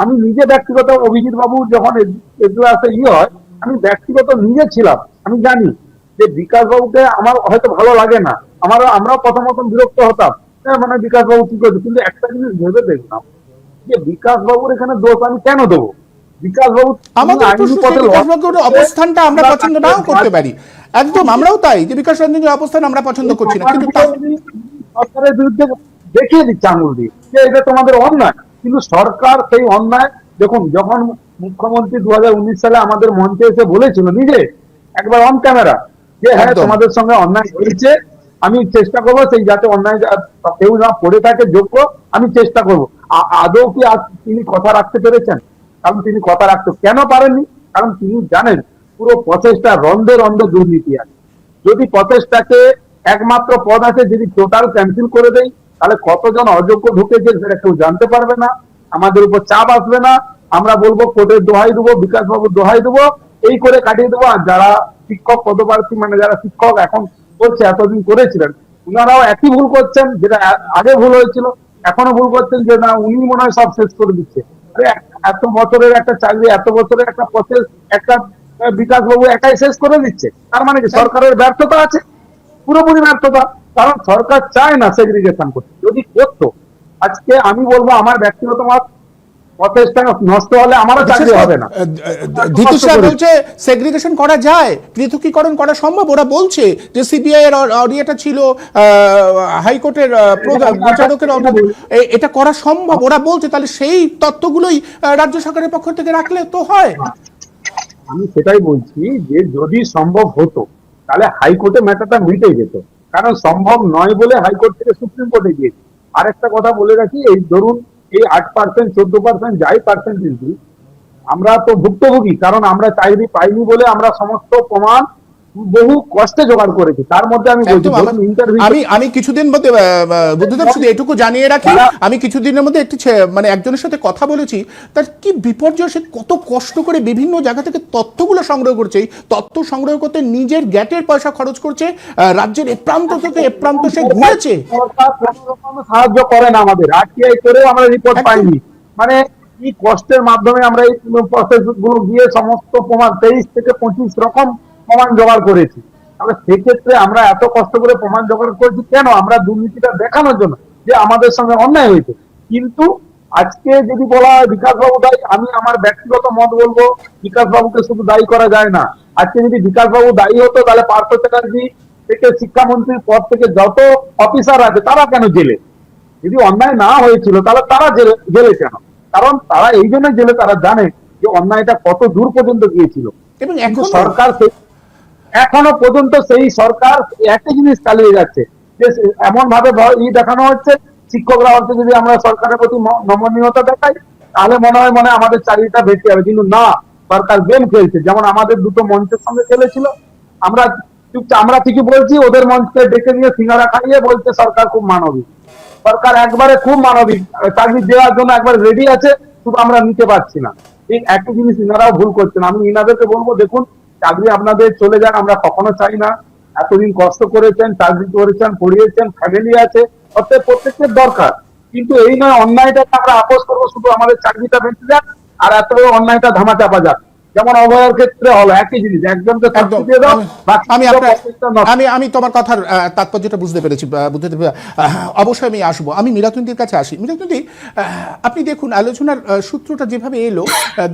আমি নিজে ব্যক্তিগত অভিজিৎ বাবু যখন এগুলো হয়, আমি ব্যক্তিগত নিজে ছিলাম, আমি জানি যে বিকাশ বাবুকে আমার হয়তো ভালো লাগে না, আমরাও প্রথম বিরক্ত হতাম, মানে বিকাশ বাবু কি করছে। কিন্তু একটা জিনিস ভেবে দেখলাম যে বিকাশ বাবুর এখানে দোষ আমি কেন দেবো? বিকাশ বাবু আমাদের অবস্থানটা আমরা পছন্দ নাও করতে পারি, একদম আমরাও তাই যে বিকাশ রঞ্জনের অবস্থান আমরা পছন্দ করছি না, কিন্তু সরকারের বিরুদ্ধে দেখিয়ে দিচ্ছে আঙুল দিয়ে যে এটা তোমাদের অন্যায়। কিন্তু সরকার সেই অন্যায়, দেখুন যখন মুখ্যমন্ত্রী 2019 সালে আমাদের মঞ্চে এসে বলেছিল নিজে একবার অন ক্যামেরা যে হ্যাঁ তোমাদের সঙ্গে অন্যায় হয়েছে, আমি চেষ্টা করবো সেই যাতে অন্যায় কেউ না পড়ে থাকে যোগ্য, আমি চেষ্টা করবো। আদৌ কি তিনি কথা রাখতে পেরেছেন? কারণ তিনি কথা রাখতে কেন পারেননি? কারণ তিনি জানেন পুরো প্রচেষ্টা রন্ধে রন্ধে দুর্নীতি আছে। যদি প্রচেষ্টাকে একমাত্র পদ আছে যদি টোটাল ক্যান্সেল করে দেয়, তাহলে কতজন অযোগ্য ঢুকেছে সেটা কেউ জানতে পারবে না, আমাদের উপর চাপ আসবে না, আমরা বলবো কোর্টের দোহাই দেবো, বিকাশ বাবুর দোহাই দেবো, এই করে কাটিয়ে দেবো। আর যারা শিক্ষক পদপ্রার্থী, মানে যারা শিক্ষক এখন করছে, এতদিন করেছিলেন, উনারাও একই ভুল করছেন যেটা আগে ভুল হয়েছিল, এখনো ভুল করছেন যে না উনি মনে হয় সব শেষ করে দিচ্ছে। এত বছরের একটা চাকরি, এত বছরের একটা প্রসেস, একটা বিকাশ বাবু একাই শেষ করে দিচ্ছে, তার মানে কি সরকারের ব্যর্থতা আছে, পুরোপুরি ব্যর্থতা। কারণ সরকার চায় না সেগ্রিগেশন করতে, যদি করতো আজকে আমি বলবো আমার ব্যক্তিগত মত, প্রচেষ্টা নষ্ট হলে আমারও চাকরি হবে না। ধৃতি সাহেব বলছে সেগ্রিগেশন করা যায়, পৃথকীকরণ করা সম্ভব। ওরা বলছে যে সিবিআই এর অডিয়েটা ছিল, হাইকোর্টের বিচারকের এটা করা সম্ভব ওরা বলছে। তাহলে সেই তথ্যগুলোই রাজ্য সরকারের পক্ষ থেকে রাখলে তো হয়। আমি সেটাই বলছি যে যদি সম্ভব হতো তাহলে হাইকোর্টে ম্যাটারটা মিটে যেত, কারণ সম্ভব নয় বলে হাইকোর্ট থেকে সুপ্রিম কোর্টে গিয়েছে। আরেকটা কথা বলে রাখি, এই ধরুন এই 8%, 14% যাই পার্সেন্টেজ দিই, আমরা তো ভুক্তভোগী, কারণ আমরা চাকরি পাইনি বলে আমরা সমস্ত প্রমাণ বহু কষ্টে জোগাড় করেছি। তার মধ্যে আমি বলছি আমি কিছুদিন মধ্যে বুদ্ধদেব শুধু এটুকু জানিয়ে রাখি, আমি কিছুদিনের মধ্যে একটি মানে একজনের সাথে কথা বলেছি, তার কি বিপর্যয়, সে কত কষ্ট করে বিভিন্ন জায়গা থেকে তথ্যগুলো সংগ্রহ করছে। এই তথ্য সংগ্রহ করতে নিজের গ্যাটের পয়সা খরচ করছে, রাজ্যের এ প্রান্ত থেকে এ প্রান্ত সে ঘুরেছে। সাহায্য করে না আমাদের, আরটিআই করেও আমরা রিপোর্ট পাইনি। মানে কি কষ্টের মাধ্যমে আমরা এই প্রসেস গুলো গিয়ে সমস্ত প্রমাণ 23 থেকে 25 রকম প্রমাণ জোগাড় করেছি। তাহলে সেক্ষেত্রে আমরা এত কষ্ট করে প্রমাণ জোগাড় করেছি কেন? আমরা দুর্নীতিটা দেখানোর জন্য যে আমাদের সঙ্গে অন্যায় হয়েছে। কিন্তু আজকে যদি বলা হয় বিকাশবাবু দায়ী, আমি আমার ব্যক্তিগত মত বলবো বিকাশবাবুকে শুধু দায়ী করা যায় না। আজকে যদি বিকাশবাবু দায়ী হতো তাহলে পার্থ চ্যাটার্জি থেকে শিক্ষামন্ত্রীর পদ থেকে যত অফিসার আছে তারা কেন জেলে? যদি অন্যায় না হয়েছিল তাহলে তারা জেলে কেন? কারণ তারা এই জন্য জেলে, তারা জানে যে অন্যায়টা কত দূর পর্যন্ত গিয়েছিল। এবং সরকার এখনো পর্যন্ত সেই সরকার একই জিনিস চালিয়ে যাচ্ছে, যে এমন ভাবে দেখানো হচ্ছে শিক্ষকরা হচ্ছে যদি আমরা সরকারের প্রতি নমনীয়তা দেখাই তাহলে মনে হয় আমাদের চাকরিটা বেঁচে যাবে, কিন্তু না, সরকার গেম খেলছে। যেমন আমাদের দুটো মঞ্চের সঙ্গে খেলেছিল, আমরা আমরা ঠিকই বলছি, ওদের মঞ্চে ডেকে নিয়ে সিঙ্গারা খাইয়ে বলছে সরকার খুব মানবিক। সরকার একবারে খুব মানবিক, চাকরি দেওয়ার জন্য একবার রেডি আছে, শুধু আমরা নিতে পারছি না। এই একই জিনিস ইনারাও ভুল করছেন। আমি ইনাদেরকে বলবো, দেখুন চাকরি আপনাদের চলে যাক, আমরা কখনো চাই না। এতদিন কষ্ট করেছেন, চাকরি করেছেন, পড়িয়েছেন, ফ্যামিলি আছে, অর্থাৎ প্রত্যেকের দরকার। কিন্তু এই নয় অন্যায়টাকে আমরা আপোষ করবো, শুধু আমাদের চাকরিটা বেঁচে যাক আর এত অন্যায়টা ধামাচাপা যাক। যেমন অভয়ের ক্ষেত্রে হলো একই জিনিস, একজনকে চাকরি দিয়ে দাও, আমি তোমার কথার তাৎপর্যটা বুঝতে পেরেছি বুদ্ধদেব। অবশ্যই আমি আসবো, আমি মিরাতুন্দির কাছে আসি। মিরাতুন্দি, আপনি দেখুন আলোচনার সূত্রটা যেভাবে এলো,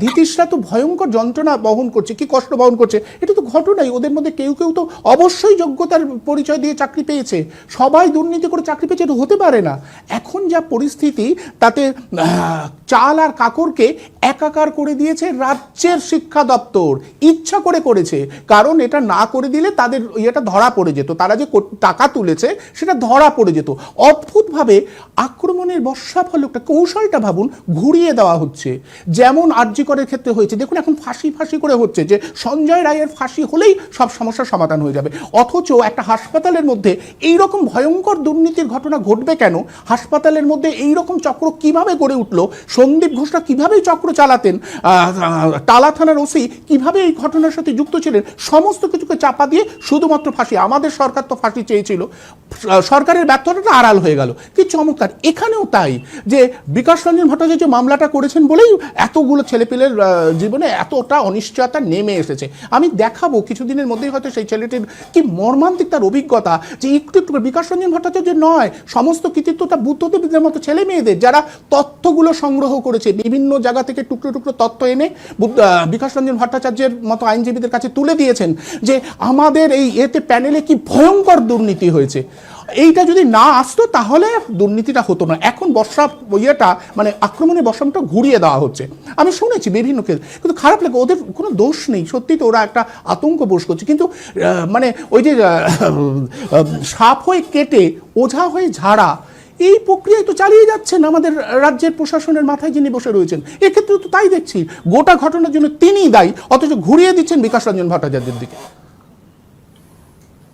ধৃতিশরা তো ভয়ঙ্কর যন্ত্রণা বহন করছে, কি কষ্ট বহন করছে, এটা তো ঘটনাই। ওদের মধ্যে কেউ কেউ তো অবশ্যই যোগ্যতার পরিচয় দিয়ে চাকরি পেয়েছে, সবাই দুর্নীতি করে চাকরি পেয়েছে, এটা হতে পারে না। এখন যা পরিস্থিতি তাতে চাল আর কাকরকে একাকার করে দিয়েছে রাজ্যের শিক্ষা দপ্তর, ইচ্ছা করে করেছে। কারণ এটা না করে দিলে তাদের এটা ধরা পড়ে যেত, তারা যে টাকা তুলেছে সেটা ধরা পড়ে যেত। অদ্ভুতভাবে আক্রমণের বর্ষা ফলকটা, কৌশলটা ভাবুন, ঘুরিয়ে দেওয়া হচ্ছে। যেমন আরজি করের ক্ষেত্রে হয়েছে, দেখুন এখন ফাঁসি করে হচ্ছে, যে সঞ্জয় রায়ের ফাঁসি হলেই সব সমস্যার সমাধান হয়ে যাবে। অথচ একটা হাসপাতালের মধ্যে এইরকম ভয়ঙ্কর দুর্নীতির ঘটনা ঘটবে কেন? হাসপাতালের মধ্যে এইরকম চক্র কিভাবে গড়ে উঠলো? সন্দীপ ঘোষরা কিভাবে চক্র চালাতেন? টালা থানার ওসি কিভাবে এই ঘটনার সাথে যুক্ত ছিলেন? সমস্ত কিছুকে চাপা দিয়ে শুধুমাত্র ফাঁসি। আমাদের সরকার তো ফাঁসি চেয়েছিল, সরকারের ব্যর্থতাটা আড়াল হয়ে গেল। কি চমৎকার! এখানেও তাই, যে বিকাশ রঞ্জন ভট্টাচার্য মামলাটা করেছেন বলেই এতগুলো ছেলেপেলের জীবনে এতটা অনিশ্চয়তা নেমে এসেছে। আমি দেখাবো কিছুদিনের মধ্যেই হয়তো সেই ছেলেটির কি মর্মান্তিক তার অভিজ্ঞতা, যে একটু একটু বিকাশ রঞ্জন ভট্টাচার্যের নয়, সমস্ত কৃতিত্বটা বুদ্ধদেবদের মতো ছেলে মেয়েদের, যারা তথ্যগুলো সংগ্রহ করেছে বিভিন্ন জায়গা থেকে, টুকরো টুকরো তথ্য এনে বিকাশ রঞ্জন ভট্টাচার্যের মতো আইনজীবীদের কাছে তুলে দিয়েছেন, যে আমাদের এই প্যানেলে কি ভয়ঙ্কর দুর্নীতি হয়েছে। এইটা যদি না আসতো তাহলে দুর্নীতিটা হতো না। এখন মানে আক্রমণের বর্ষাটা ঘুরিয়ে দেওয়া হচ্ছে, আমি শুনেছি বিভিন্ন ক্ষেত্রে। কিন্তু খারাপ লাগে, ওদের কোনো দোষ নেই, সত্যি তো ওরা একটা আতঙ্ক বোস করছে। কিন্তু মানে ওই যে সাপ হয়ে কেটে ওঝা হয়ে ঝাড়া, এই প্রক্রিয়ায় তো চালিয়ে যাচ্ছেন আমাদের রাজ্যের প্রশাসনের মাথায় যিনি বসে রয়েছেন। এক্ষেত্রে তো তাই দেখছি, গোটা ঘটনার জন্য তিনিই দায়ী, অথচ ঘুরিয়ে দিচ্ছেন বিকাশ রঞ্জন ভট্টাচার্যের দিকে।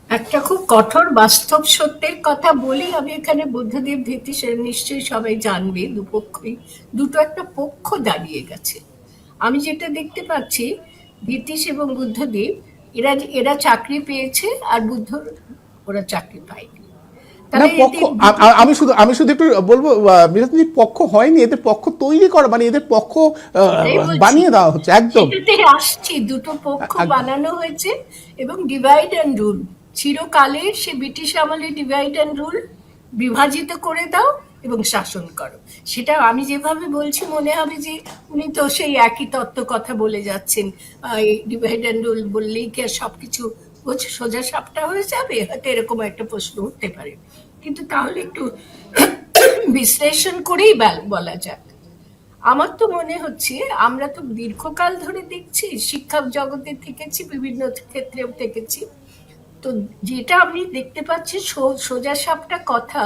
একটা খুব কঠোর বাস্তব সত্যের কথা বলি আমি এখানে। বুদ্ধদেব ধৃতিশ নিশ্চয়ই সবাই জানবে, দুপক্ষই দুটো একটা পক্ষ দাঁড়িয়ে গেছে। আমি যেটা দেখতে পাচ্ছি, ধৃতিশ এবং বুদ্ধদেব এরা চাকরি পেয়েছে আর ওরা চাকরি পায়নি। না তাহলে পক্ষ এদের আমি শুধু একটু বলবো, মিরাজনী, পক্ষ হয়নি, এদের পক্ষ তৈরি করা, মানে এদের পক্ষ এটাই বলছি, বানিয়ে দেওয়া হচ্ছে একদম। সেটাতে আসছি, দুটো পক্ষ একদম। বানানো হয়েছে এবং ডিভাইড অ্যান্ড রুল, চিরকালের সে ব্রিটিশ আমলে ডিভাইড অ্যান্ড রুল, বিভাজিত করে দাও এবং শাসন করো। সেটা আমি যেভাবে বলছি মনে হবে যে উনি তো সেই একই তত্ত্ব কথা বলে যাচ্ছেন। এই ডিভাইড অ্যান্ড রুল বললেই কি আর সবকিছু সোজা সাপটা হয়ে যাবে? হয়তো এরকম একটা প্রশ্ন উঠতে পারে, কিন্তু তাহলে একটু বিশ্লেষণ করেই বলা যাক। আমার তো মনে হচ্ছে আমরা তো দীর্ঘকাল ধরে দেখছি, শিক্ষা জগতে থেকেছি, বিভিন্ন ক্ষেত্রেও থেকেছি, তো যেটা আমি দেখতে পাচ্ছি সোজা সাপটা কথা,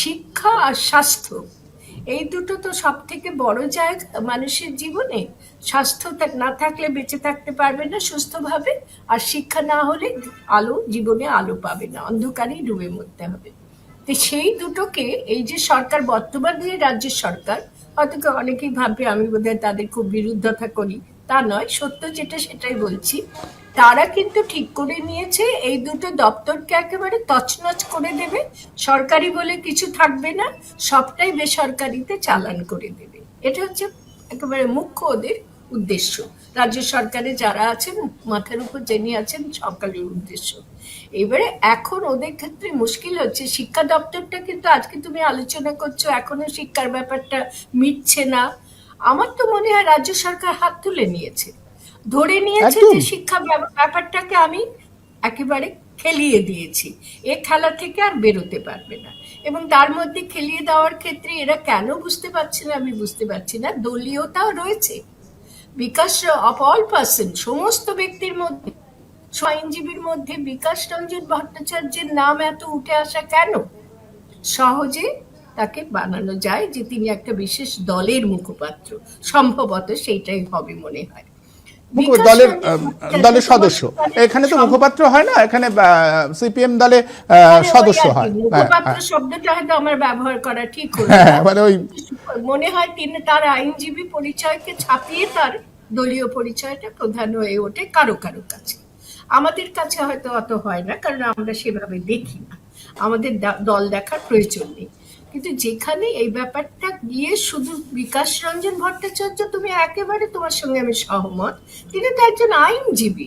শিক্ষা আর স্বাস্থ্য, এই দুটো তো সব থেকে বড় জায়গা মানুষের জীবনে। স্বাস্থ্য না থাকলে বেঁচে থাকতে পারবে না সুস্থভাবে, আর শিক্ষা না হলে জীবনে আলো পাবে না, অন্ধকারেই ডুবে মরতে হবে। তো সেই দুটোকে এই যে সরকার, বর্তমানে রাজ্য সরকার, হয়তো অনেকেই ভাববে আমি বোধহয় তাদের খুব বিরুদ্ধতা করি, তা নয়, সত্য যেটা সেটাই বলছি। তারা কিন্তু ঠিক করে নিয়েছে এই দুটো দপ্তরকে একেবারে তছনছ করে দেবে, সরকারি বলে কিছু থাকবে না, সবটাই বেসরকারিতে চালান করে দেবে। এটা হচ্ছে একেবারে মুখ্য ওদের উদ্দেশ্য। রাজ্য সরকারে যারা আছেন, মাথার উপর যিনি আছেন, সরকারের উদ্দেশ্য। এবারে এখন ওদের ক্ষেত্রে মুশকিল হচ্ছে, শিক্ষা দপ্তরটা কিন্তু আজকে তুমি আলোচনা করছো এখনো শিক্ষার ব্যাপারটা মিটছে না। আমার তো মনে হয় রাজ্য সরকার হাত তুলে নিয়েছে, ধরে নিয়েছে একদম। যে শিক্ষা ব্যাপারটাকে আমি একেবারে খেলিয়ে দিয়েছি, এ খেলা থেকে আর বেরোতে পারবে না। এবং তার মধ্যে খেলিয়ে দেওয়ার ক্ষেত্রে এরা কেন বুঝতে পারছে না আমি বুঝতে পারছি না, দলীয়তাও রয়েছে। বিকাশ অফ অল পার্সন, সমস্ত ব্যক্তির মধ্যে, আইনজীবীর মধ্যে বিকাশ রঞ্জন ভট্টাচার্যের নাম এত উঠে আসা কেন? সহজে তাকে বানানো যায় যে তিনি একটা বিশেষ দলের মুখপাত্র, সম্ভবত সেইটাই হবে মনে হয়। বিকাশ দলের রঞ্জন ভট্টাচার্য দলের সদস্য, দলের এখানে তো মুখপাত্র হয় না, এখানে সিপিএম দলে মানে ওই সদস্য আর কি, হয়। মুখপাত্র শব্দটা হয়তো আমার ব্যবহার করা ঠিক হলো হ্যাঁ, না। মানে ওই মনে হয় তিনি তার আইনজীবী পরিচয়কে ছাপিয়ে তার দলীয় পরিচয়টা প্রধান হয়ে ওঠে কারো কারো কাছে। আমাদের কাছে হয়তো অত হয় না, কারণ আমরা সেভাবে দেখি না, আমাদের দল দেখার প্রয়োজন নেই। কিন্তু যেখানে এই ব্যাপারটা গিয়ে শুধু বিকাশ রঞ্জন ভট্টাচার্য, তুমি একেবারে, তোমার সঙ্গে আমি সহমত, তিনি তো একজন আইনজীবী,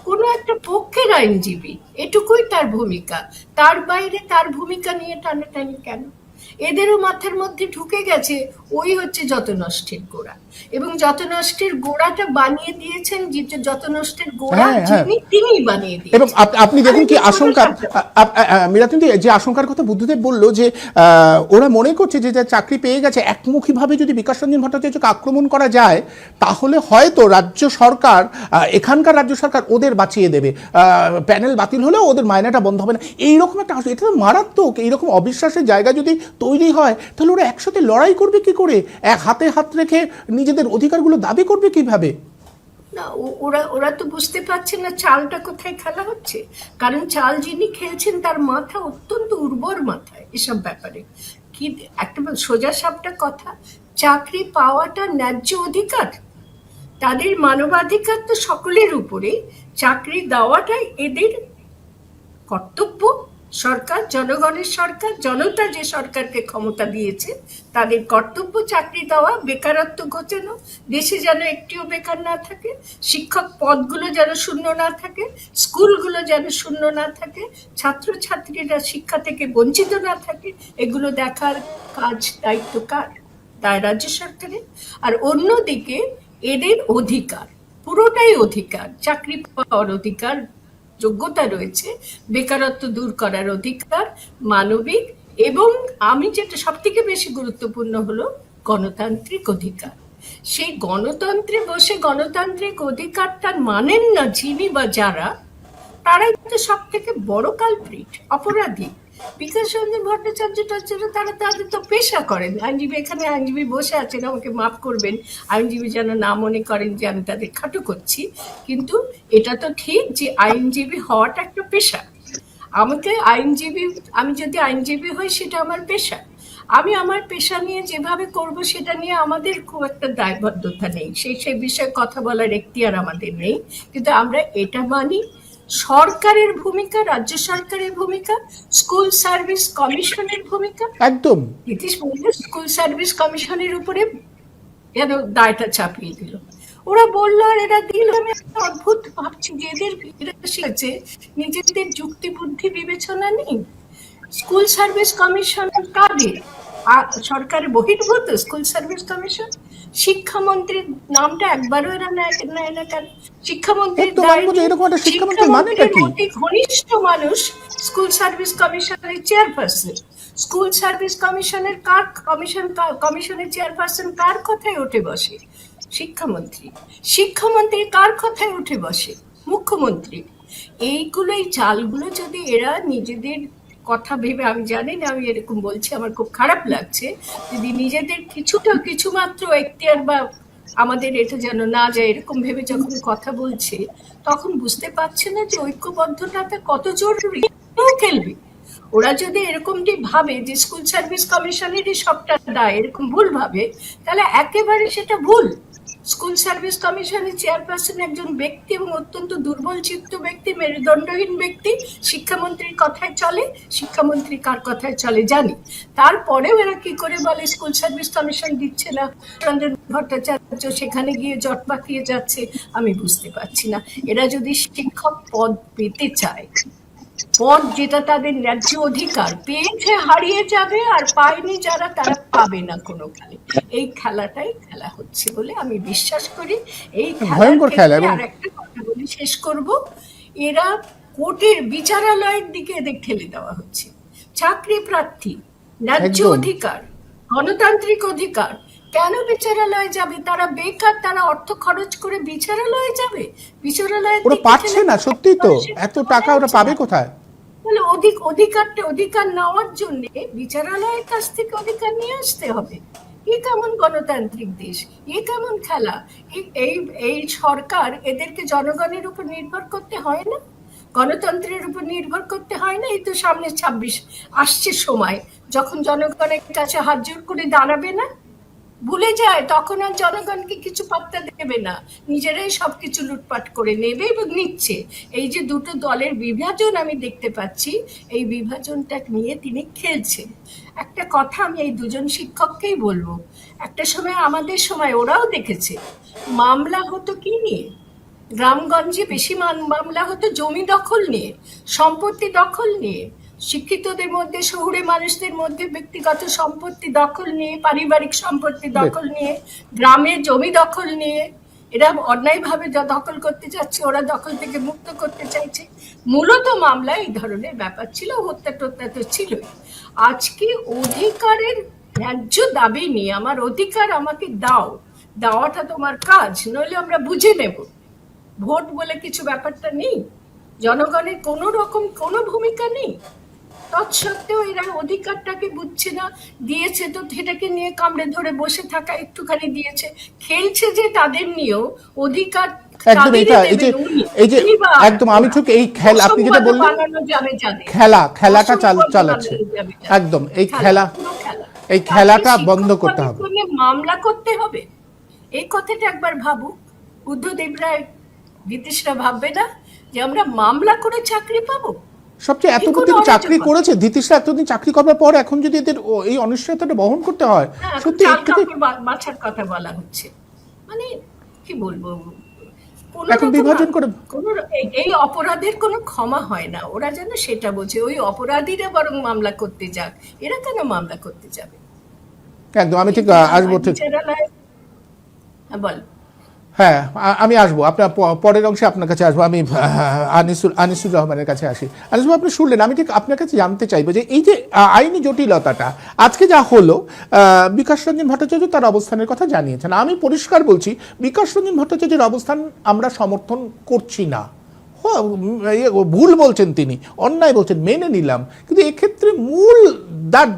কোনো একটা পক্ষের আইনজীবী, এটুকুই তার ভূমিকা। তার বাইরে তার ভূমিকা নিয়ে টানাটানি কেন? এদেরও মাথার মধ্যে ঢুকে গেছে ওই হচ্ছে যত নষ্টের গোড়া, এবং যত নষ্টের গোড়াটা বানিয়ে দিয়েছেন, যত নষ্টের গোড়া হ্যাঁ, হ্যাঁ। তিনি বানিয়ে এবং দিয়েছেন। আপনি দেখুন কি আরে আশঙ্কা, মিরাতুন্দি, যে আশঙ্কার কথা বুদ্ধদেব বললো যে ওরা মনে করছে যে যারা চাকরি পেয়ে গেছে, একমুখীভাবে যদি বিকাশ রঞ্জন ভট্টাচার্যকে আক্রমণ করা যায় তাহলে হয়তো রাজ্য সরকার, এখানকার রাজ্য সরকার ওদের বাঁচিয়ে দেবে, প্যানেল বাতিল হলেও ওদের মায়নাটা বন্ধ হবে না, এইরকম একটা, এটা তো মারাত্মক। এইরকম অবিশ্বাসের জায়গা যদি তৈরি হয় তাহলে ওরা একসাথে লড়াই করবে কি করে, এক হাতে হাত রেখে নিজেদের অধিকারগুলো দাবি করবে কিভাবে? না, ওরা ওরা তো বুঝতে পারছে না চালটা কোথায় খেলা হচ্ছে। কারণ চাল যিনি খেলছেন তার মাথা অত্যন্ত উর্বর মাথায় এসব ব্যাপারে। কি একটা সোজা সাপটা কথা, চাকরি পাওয়াটা ন্যায্য অধিকার, তাদের মানবাধিকার তো সকলের উপরে, চাকরি দেওয়াটাই এদের কর্তব্য। সরকার, জনগণের সরকার, জনতা যে সরকারকে ক্ষমতা দিয়েছে তাদের কর্তব্য চাকরি দেওয়া, বেকারত্ব ঘোচানো, দেশে যেন একটিও বেকার না থাকে, শিক্ষক পদগুলো যেন শূন্য না থাকে, স্কুলগুলো যেন শূন্য না থাকে, ছাত্রছাত্রীরা শিক্ষা থেকে বঞ্চিত না থাকে, এগুলো দেখার কাজ, দায়িত্ব কার? তাই রাজ্য সরকারের। আর অন্যদিকে এদের অধিকার, পুরোটাই অধিকার, চাকরি পাওয়ার অধিকার, যোগ্যতা রয়েছে, বেকারত্ব দূর করার অধিকার, মানবিক, এবং আমি যেটা সব থেকে বেশি গুরুত্বপূর্ণ হলো গণতান্ত্রিক অধিকার। সেই গণতন্ত্রে বসে গণতান্ত্রিক অধিকারটা মানেন না যিনি বা যারা, তারাই তো সব থেকে বড় কালপ্রিট, অপরাধী। বিকাশ রঞ্জন ভট্টাচার্য তারা তাদের তো পেশা করেন আইনজীবী, এখানে আইনজীবী বসে আছেন, আমাকে মাফ করবেন, আইনজীবী যেন না মনে করেন যে আমি তাদের খাটো করছি, কিন্তু এটা তো ঠিক যে আইনজীবী হওয়াটা একটা পেশা। আমি যদি আইনজীবী হই সেটা আমার পেশা, আমি আমার পেশা নিয়ে যেভাবে করব সেটা নিয়ে আমাদের খুব একটা দায়বদ্ধতা নেই, সেই বিষয়ে কথা বলার এখতিয়ার আমাদের নেই, কিন্তু আমরা এটা মানি সরকারের ভূমিকা, রাজ্য সরকারের ভূমিকা, স্কুল সার্ভিস কমিশনের ভূমিকা। একদম নীতিশ বলল স্কুল সার্ভিস কমিশনের উপরে যেন দায়টা চাপিয়ে দিল। ওরা বললো আর এরা দিল। আমি অদ্ভুত ভাবছি যে এরা শিখেছে, নিজেদের যুক্তি বুদ্ধি বিবেচনা নেই। স্কুল সার্ভিস কমিশন কাদের? সরকারের বহির্ভূত স্কুল সার্ভিস কমিশন। শিক্ষামন্ত্রীর নামটা একবারও এরা নেয় না কেন? শিক্ষামন্ত্রীর একদম আমি বলছি, এরকম একটা শিক্ষামন্ত্রী মানেটা কি? অতি ঘনিষ্ঠ মানুষ স্কুল সার্ভিস কমিশনের চেয়ারপারসন। স্কুল সার্ভিস কমিশনের কমিশনের চেয়ারপারসন কার কথায় উঠে বসে? শিক্ষামন্ত্রী। শিক্ষামন্ত্রী কার কথায় উঠে বসে? মুখ্যমন্ত্রী। এইগুলো, এই চালগুলো যদি এরা নিজেদের কথা ভেবে, আমি জানি না, আমি এরকম বলছি, আমার খুব খারাপ লাগছে, যদি নিজেদের কিছুমাত্র এখতিয়ার বা আমাদের এটা যেন না যায় এরকম ভেবে যখন কথা বলছে, তখন বুঝতে পারছে না যে ঐক্যবদ্ধতাটা কত জরুরি। খেলবে ওরা যদি এরকমটি ভাবে যে স্কুল সার্ভিস কমিশনেরই সবটা দায়, এরকম ভুল ভাবে, তাহলে একেবারে সেটা ভুল। স্কুল সার্ভিস কমিশনের চেয়ারপারসন একজন ব্যক্তি এবং অত্যন্ত দুর্বল চিত্ত ব্যক্তি, মেরুদণ্ডহীন ব্যক্তি। শিক্ষামন্ত্রীর কথায় চলে, শিক্ষামন্ত্রী কার কথায় চলে জানি। তারপরেও এরা কি করে বলে স্কুল সার্ভিস কমিশন দিচ্ছে না, রঞ্জন ভট্টাচার্য সেখানে গিয়ে জট পাকিয়ে যাচ্ছে? আমি বুঝতে পারছি না। এরা যদি শিক্ষক পদ পেতে চায়, পদ যেটা তাদের ন্যায্য অধিকার, পেয়েছে হারিয়ে যাবে, আর পায়নি যারা তারা পাবে না কোনো কালে। এই খেলাটাই খেলা হচ্ছে বলে আমি বিশ্বাস করি। এই ভয়ঙ্কর খেলা। আর একটা কথা বলি, শেষ করব, এরা কোর্টের বিচারালয়ের দিকে এদের ঠেলে দেওয়া হচ্ছে। চাকরি প্রার্থী, ন্যায্য অধিকার, গণতান্ত্রিক অধিকার, কেন বিচারালয়ে যাবে? তারা বেকার, তারা অর্থ খরচ করে বিচারালয়ে যাবে? বিচারালয়ে ওরা পাচ্ছে না, সত্যি তো, এত টাকা ওরা পাবে কোথায়? তাহলে অধিকার নেওয়ার জন্য বিচারালয়ের কাছ থেকে অধিকার নিয়ে আসতে হবে। এ কেমন গণতান্ত্রিক দেশ? এ কেমন খেলা? এই সরকার, এদেরকে জনগণের উপর নির্ভর করতে হয় না? গণতন্ত্রের উপর নির্ভর করতে হয় না? এই তো সামনে 26 আসছে সময়, যখন জনগণের কাছে হাত জোর করে দাঁড়াবে না, ভুলে যায়, তখন আর জনগণকে কিছু পাত্তা দেবে না, নিজেরাই সবকিছু লুটপাট করে নেবে এবং নিচ্ছে। এই যে দুটো দলের বিভাজন আমি দেখতে পাচ্ছি, এই বিভাজনটা নিয়ে তিনি খেলছেন। একটা কথা আমি এই দুজন শিক্ষককেই বলবো, একটা সময় আমাদের সময় ওরাও দেখেছে মামলা হতো কি নিয়ে? গ্রামগঞ্জে বেশি মামলা হতো জমি দখল নিয়ে, সম্পত্তি দখল নিয়ে, শিক্ষিতদের মধ্যে, শহুরে মানুষদের মধ্যে ব্যক্তিগত সম্পত্তি দখল নিয়ে, পারিবারিক সম্পত্তি দখল নিয়ে, গ্রামের জমি দখল নিয়ে। এরা অন্যায়ভাবে যা দখল করতে যাচ্ছে, ওরা দখল থেকে মুক্ত করতে চাইছে। মূলত মামলা এই ধরনের ব্যাপার ছিল, হত্যা টত্যা তো ছিলই। আজকে অধিকারের ন্যায্য দাবি নিয়ে, আমার অধিকার আমাকে দাও, দেওয়াটা তোমার কাজ, নইলে আমরা বুঝে নেব। ভোট বলে কিছু ব্যাপারটা নেই, জনগণের কোনো রকম কোনো ভূমিকা নেই। তৎসত্ত্বেও এরা অধিকারটাকে বুঝছে না। দিয়েছে তো সেটাকে নিয়ে কামড়ে ধরে বসে থাকা, একটুখানি দিয়েছে, খেলছে যে তাদের নিয়েও অধিকার। একদম এই যে একদম আমি ঠিক এই খেলা, আপনি যেটা বললেন, খেলাটা চালাচ্ছে একদম। এই খেলাটা বন্ধ করতে হবে, মামলা করতে হবে। এই কথাটা একবার ভাবুক বুদ্ধদেব রায়, নীতিশরা ভাববে না যে আমরা মামলা করে চাকরি পাবো? সবচেয়ে এতদিন চাকরি করেছে নীতিশরা, এতদিন চাকরি করার পর এখন যদি এদের এই অনিশ্চয়তাটা বহন করতে হয়, সত্যি বাছার কথা বলা হচ্ছে। মানে কি বলবো, এখন বিভাজন করে এই অপরাধের কোনো ক্ষমা হয় না। ওরা যেন সেটা বোঝে, ওই অপরাধীরা বরং মামলা করতে যাক, এরা কেন মামলা করতে যাবে? একদম আমি ঠিক আসবো, ঠিক বল। হ্যাঁ আমি আসবো আপনার পরের অংশে, আপনার কাছে আসবো। আমি আনিসুর রহমানের কাছে আসি। আনিসুর, আপনি শুনলেন, আমি ঠিক আপনার কাছে জানতে চাইবো যে এই যে আইনি জটিলতাটা আজকে যা হলো, বিকাশ রঞ্জন ভট্টাচার্য তার অবস্থানের কথা জানিয়েছেন। আমি পরিষ্কার বলছি, বিকাশ রঞ্জন ভট্টাচার্যের অবস্থান আমরা সমর্থন করছি না। ভুল বলছেন তিনি, অন্যায় বলছেন, মেনে নিলাম, কিন্তু এক্ষেত্রে মূল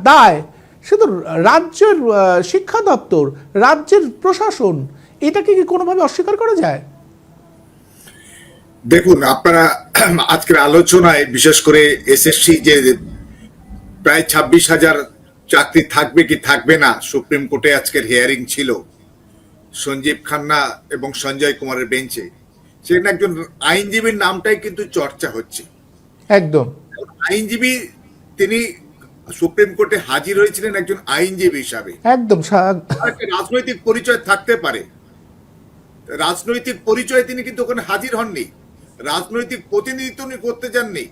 দায় সে তো রাজ্যের শিক্ষা দপ্তর, রাজ্যের প্রশাসন। এটাকে কি কোনোভাবে অস্বীকার করা যায়? দেখুন, আপনারা আজকের আলোচনায় বিশেষ করে এসএসসি যে প্রায় 26,000 চাকরি থাকবে কি থাকবে না, সুপ্রিম কোর্টে আজকের হিয়ারিং ছিল সঞ্জীব খান্না এবং সঞ্জয় কুমারের বেঞ্চে, সেখানে একজন আইনজীবীর নামটাই কিন্তু চর্চা হচ্ছে। একদম। আইনজীবী, তিনি সুপ্রিম কোর্টে হাজির হয়েছিলেন একজন আইনজীবী হিসাবে। একদম আর একটা রাজনৈতিক পরিচয় থাকতে পারে, রাজনৈতিক পরিচয়ে তিনি কিন্তু ওখানে হাজির হননি, রাজনৈতিক প্রতিনিধিত্ব উনি করতে যাননি,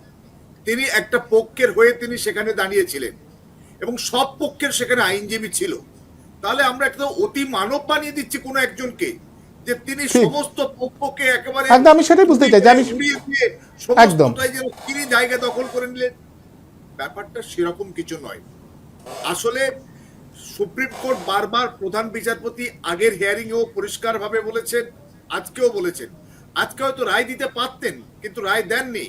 তিনি একটা পক্ষের হয়ে তিনি সেখানে দাঁড়িয়েছিলেন এবং সব পক্ষের সেখানে আইনজীবী ছিল। তাহলে আমরা একটা অতি মানব বানিয়ে দিচ্ছি কোনো একজনকে, যে তিনি ঠিক। সমস্ত পক্ষকে একেবারে একদম, আমি সেটাই বুঝতে চাই যে আমি উড়িয়ে দিয়ে একদম। সমস্তটাই যেন তিনি জায়গা দখল করে নিলেন। ব্যাপারটা সেরকম কিছু নয়। আসলে সুপ্রিম কোর্ট বারবার প্রধান বিচারপতি আগের হিয়ারিং এও পরিষ্কার ভাবে বলেছেন, আজকেও বলেছেন। আজকে হয়তো রায় দিতে পারতেন, কিন্তু রায় দেননি।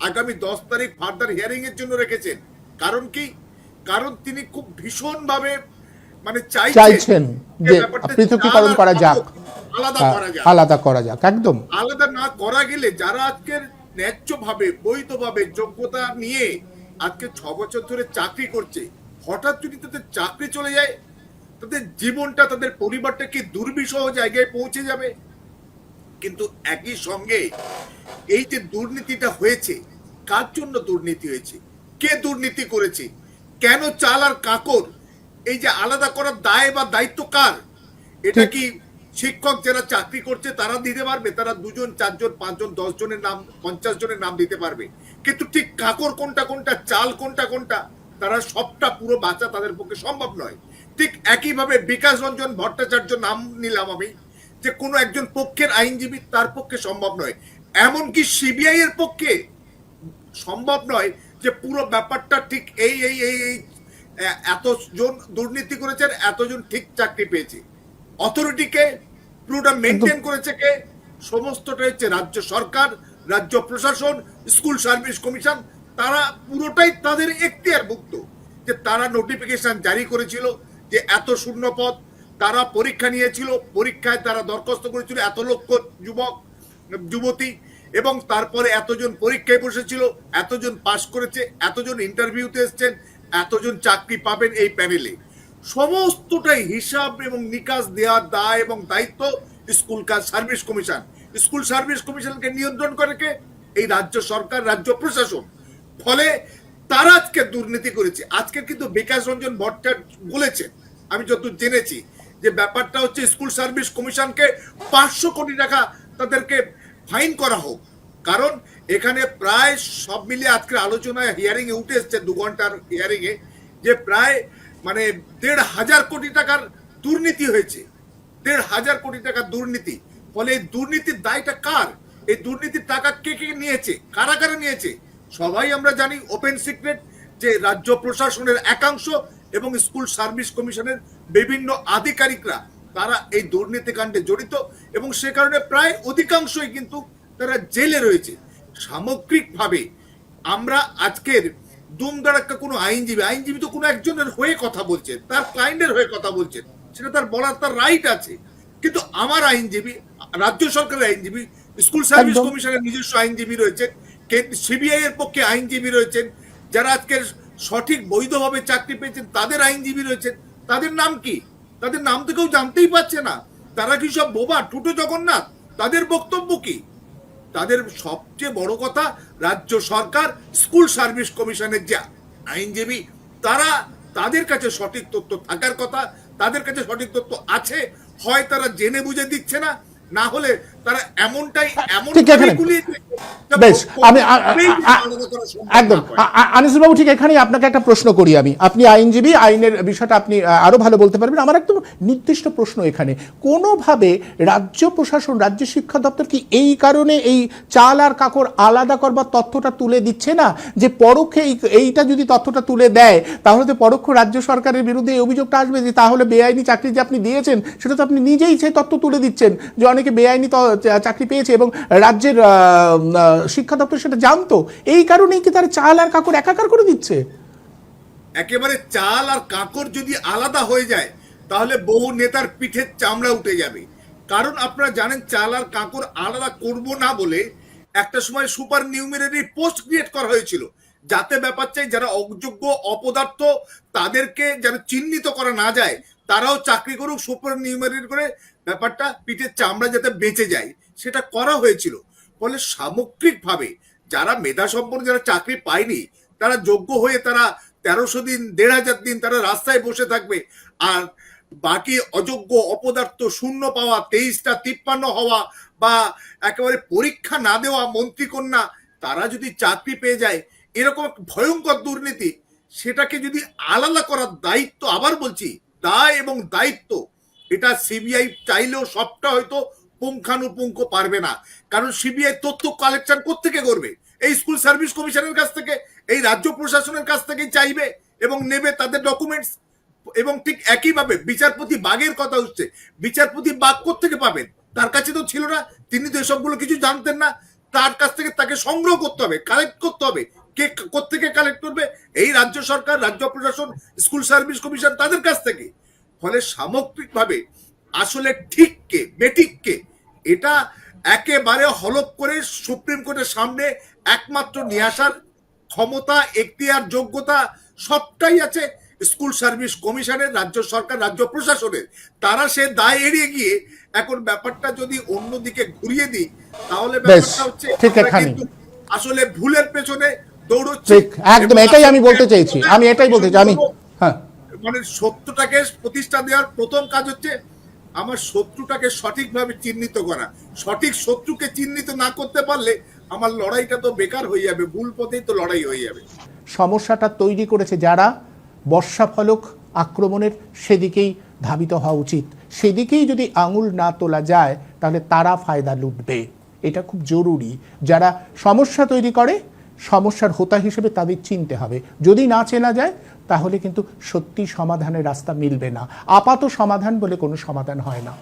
আগামী 10 তারিখ ফার্দার হিয়ারিং এর জন্য রেখেছেন। কারণ কি? কারণ তিনি খুব ভীষণ ভাবে মানে চাইছেন যে ব্যাপারটা পৃথকীকরণ করা যাক, আলাদা করা যাক। আলাদা করা যাক। একদম। আলাদা না করা গেলে যারা আজকের ন্যায্যভাবে বৈধভাবে যোগ্যতা নিয়ে আজকে 6 বছর ধরে চাকরি করছে, হঠাৎ যদি তাদের চাকরি চলে যায়, তাদের জীবনটা, তাদের পরিবারটা কি দুর্বিষহ জায়গায় পৌঁছে যাবে। কিন্তু একই সঙ্গে এই যে দুর্নীতিটা হয়েছে, কার জন্য দুর্নীতি হয়েছে, কে দুর্নীতি করেছে, কেন চাল আর কাকর এই যে আলাদা করার দায় বা দায়িত্ব কার? এটা কি শিক্ষক যারা চাকরি করছে তারা দিতে পারবে? তারা 2 জন 4 জন 5 জন 10 জনের নাম 50 জনের নাম দিতে পারবে, কিন্তু ঠিক কাকর কোনটা কোনটা, চাল কোনটা কোনটা, তারা সবটা পুরো বাঁচা তাদের পক্ষে সম্ভব নয়। ঠিক একইভাবে বিকাশ রঞ্জন ভট্টাচার্য নাম নিলাম আমি, যে কোনো একজন পক্ষের আইনজীবী, তার পক্ষে সম্ভব নয়। এমনকি সিবিআই এর পক্ষে সম্ভব নয় যে পুরো ব্যাপারটা ঠিক এই এই এই এই এতজন দুর্নীতি করেছেন, এতজন ঠিক চাকরি পেয়েছে। অথরিটিকে পুরোটা মেনটেন করেছে কে? সমস্তটা হচ্ছে রাজ্য সরকার, রাজ্য প্রশাসন, স্কুল সার্ভিস কমিশন। তারা পুরোটাই তাদের এখতিয়ারভুক্ত, যে তারা নোটিফিকেশন জারি করেছিল যে এত শূন্য পদ, তারা পরীক্ষা নিয়েছিল, পরীক্ষায় তারা দরখাস্ত করেছিল এত লক্ষ যুবক যুবতী, এবং তারপরে এতজন পরীক্ষায় বসেছিল, এতজন পাশ করেছে, এতজন ইন্টারভিউতে এসছেন, এতজন চাকরি পাবেন এই প্যানেলে। সমস্তটাই হিসাব এবং নিকাশ দেওয়ার দায় এবং দায়িত্ব school service commission. School service কমিশনকে নিয়ন্ত্রণ করে কে? এই রাজ্য সরকার, রাজ্য প্রশাসন। ফলে তারা আজকে দুর্নীতি করেছে। আজকে কিন্তু বিকাশ রঞ্জন ভট্টাচার্য বলেছেন, আমি যতদূর জেনেছি, যে ব্যাপারটা হচ্ছে স্কুল সার্ভিস কমিশনকে 500 কোটি টাকা তাদেরকে ফাইন করা হোক। কারণ এখানে প্রায় সব মিলিয়ে আজকের আলোচনায় হিয়ারিং এ উঠে এসছে, 2 ঘন্টার হিয়ারিং এ, যে প্রায় মানে 1,500 কোটি টাকার দুর্নীতি হয়েছে। 1,500 কোটি টাকার দুর্নীতি। ফলে এই দুর্নীতির দায়টা কার? এই দুর্নীতির টাকা কে কে নিয়েছে, কারা কারা নিয়েছে? সবাই আমরা জানি, ওপেন সিক্রেট, যে রাজ্য প্রশাসনের একাংশ এবং স্কুল সার্ভিস কমিশনের বিভিন্ন আধিকারিকরা তারা এই দুর্নীতিকাণ্ডে জড়িত, এবং সে কারণে প্রায় অধিকাংশই কিন্তু তারা জেলে রয়েছে। সামগ্রিকভাবে আমরা আজকের দুমদারাক্কা কোনো আইনজীবী তো কোনো একজনের হয়ে কথা বলছেন, তার ক্লায়েন্টের হয়ে কথা বলছেন, সেটা তার বলার তার রাইট আছে। কিন্তু আমার আইনজীবী, রাজ্য সরকারের আইনজীবী, স্কুল সার্ভিস কমিশনের নিজস্ব আইনজীবী রয়েছেন, সিবিআই এর পক্ষে আইনজীবী রয়েছেন, যারা আজকে সঠিক বৈধভাবে চাকরি পেয়েছেন তাদের আইনজীবী রয়েছেন। তাদের নাম কি? তাদের নাম তো কেউ জানতেই পারছে না। তারা কি সব বোবা, টুটো জগন্নাথ? তাদের বক্তব্য কি? তাদের সবচেয়ে বড় কথা, রাজ্য সরকার, স্কুল সার্ভিস কমিশনের যে আইনজীবী, তারা, তাদের কাছে সঠিক তথ্য থাকার কথা, তাদের কাছে সঠিক তথ্য আছে, হয় তারা জেনে বুঝে দিচ্ছে না, না হলে তারা এমনটাই এমন বেশ, আমি একদম আনিসুল বাবু, ঠিক এখানেই আপনাকে একটা প্রশ্ন করি আমি। আপনি আইনজীবী, আইনের বিষয়টা আপনি আরো ভালো বলতে পারবেন। আমার একদম নির্দিষ্ট প্রশ্ন এখানে, কোনোভাবে রাজ্য প্রশাসন, রাজ্য শিক্ষা দপ্তর কি এই কারণে এই চাল আর কাকর আলাদা করবার তথ্যটা তুলে দিচ্ছে না? যে পরোক্ষে এইটা যদি তথ্যটা তুলে দেয়, তাহলে তো পরোক্ষ রাজ্য সরকারের বিরুদ্ধে এই অভিযোগটা আসবে যে তাহলে বেআইনি চাকরি যে আপনি দিয়েছেন, সেটা তো আপনি নিজেই সেই তথ্য তুলে দিচ্ছেন যে অনেকে বেআইনি চাকরি পেয়েছে, এবং রাজ্যের শিক্ষা দপ্তর সেটা জানতো। এই কারণেই কি তারা চাল আর কাকর একাকার করে দিচ্ছে? একেবারে চাল আর কাকর যদি আলাদা হয়ে যায়, তাহলে বহু নেতার পিঠের চামড়া উঠে যাবে। কারণ আপনারা জানেন, চাল আর কাকর আলাদা করব না বলে একটা সময় সুপার নিউমেরারি পোস্ট ক্রিয়েট করা হয়েছিল, যাতে ব্যাপার চাই যারা অযোগ্য, অপদার্থ, তাদেরকে যেন চিহ্নিত করা না যায়, তারাও চাকরি করুক সুপার নিউমেরারি করে, ব্যাপারটা পিঠের চামড়া যাতে বেঁচে যায়, সেটা করা হয়েছিল। ফলে সামগ্রিকভাবে যারা মেধাসম্পন্ন যারা চাকরি পায়নি তারা যোগ্য হয়ে তারা 1300 দিন 1500 দিন তারা রাস্তায় বসে থাকবে, আর বাকি অযোগ্য অপদার্থ শূন্য পাওয়া 23টা 53 হওয়া বা একেবারে পরীক্ষা না দেওয়া মন্ত্রীকন্যা তারা যদি চাকরি পেয়ে যায়, এরকম এক ভয়ঙ্কর দুর্নীতি, সেটাকে যদি আলাদা করার দায়িত্ব, আবার বলছি দায় এবং দায়িত্ব, এটা সিবিআই চাইলেও সবটা হয়তো পুঙ্খানুপুঙ্খ পারবে না। কারণ সিবিআই তথ্য কালেকশন কোত্থেকে করবে? এই স্কুল সার্ভিস কমিশনের কাছ থেকে, এই রাজ্য প্রশাসনের কাছ থেকেই চাইবে এবং নেবে তাদের ডকুমেন্টস। এবং ঠিক একইভাবে বিচারপতি বাগের কথা হচ্ছে, বিচারপতি বাগ কোত্থেকে পাবেন? তার কাছে তো ছিল না, তিনি তো এসবগুলো কিছু জানতেন না। তার কাছ থেকে তাকে সংগ্রহ করতে হবে, কালেক্ট করতে হবে। কে কোত্থেকে কালেক্ট করবে? এই রাজ্য সরকার, রাজ্য প্রশাসন, স্কুল সার্ভিস কমিশন, তাদের কাছ থেকে। ফলে সামগ্রিকভাবে আসলে ঠিক কে বেঠিক কে, এটা একেবারে হলফ করে সুপ্রিম কোর্টের সামনে একমাত্র নিয়ে আসার ক্ষমতা, এখতিয়ার, যোগ্যতা সবটাই আছে স্কুল সার্ভিস কমিশনের, রাজ্য সরকার, রাজ্য প্রশাসনের। তারা সে দায় এড়িয়ে গিয়ে এখন ব্যাপারটা যদি অন্যদিকে ঘুরিয়ে দিই, তাহলে ব্যাপারটা হচ্ছে ঠিক আমরা এখানেই। কিন্তু আসলে ভুলের পেছনে দৌড়চ্ছি। ঠিক, একদম এটাই আমি বলতে চাইছি, আমি এটাই বলতে চাই। আমি হ্যাঁ, মানে সত্যটাকে প্রতিষ্ঠা দেওয়ার প্রথম কাজ হচ্ছে আমার শত্রুটাকে সঠিকভাবে চিহ্নিত করা। সঠিক শত্রুকে চিহ্নিত না করতে পারলে আমার লড়াইটা তো বেকার হয়ে যাবে, ভুল পথেই তো লড়াই হয়ে যাবে। সমস্যাটা তৈরি করেছে যারা, বর্ষাফলক আক্রমণের সেদিকেই ধাবিত হওয়া উচিত। সেদিকেই যদি আঙুল না তোলা যায় তাহলে তারা ফায়দা লুটবে, এটা খুব জরুরি। যারা সমস্যা তৈরি করে, সমস্যার হোতা হিসেবে তাদের চিনতে হবে। যদি না চেনা যায় তাহলে কিন্তু সত্যি সমাধানের রাস্তা মিলবে না। আপাত সমাধান বলে কোনো সমাধান হয় না।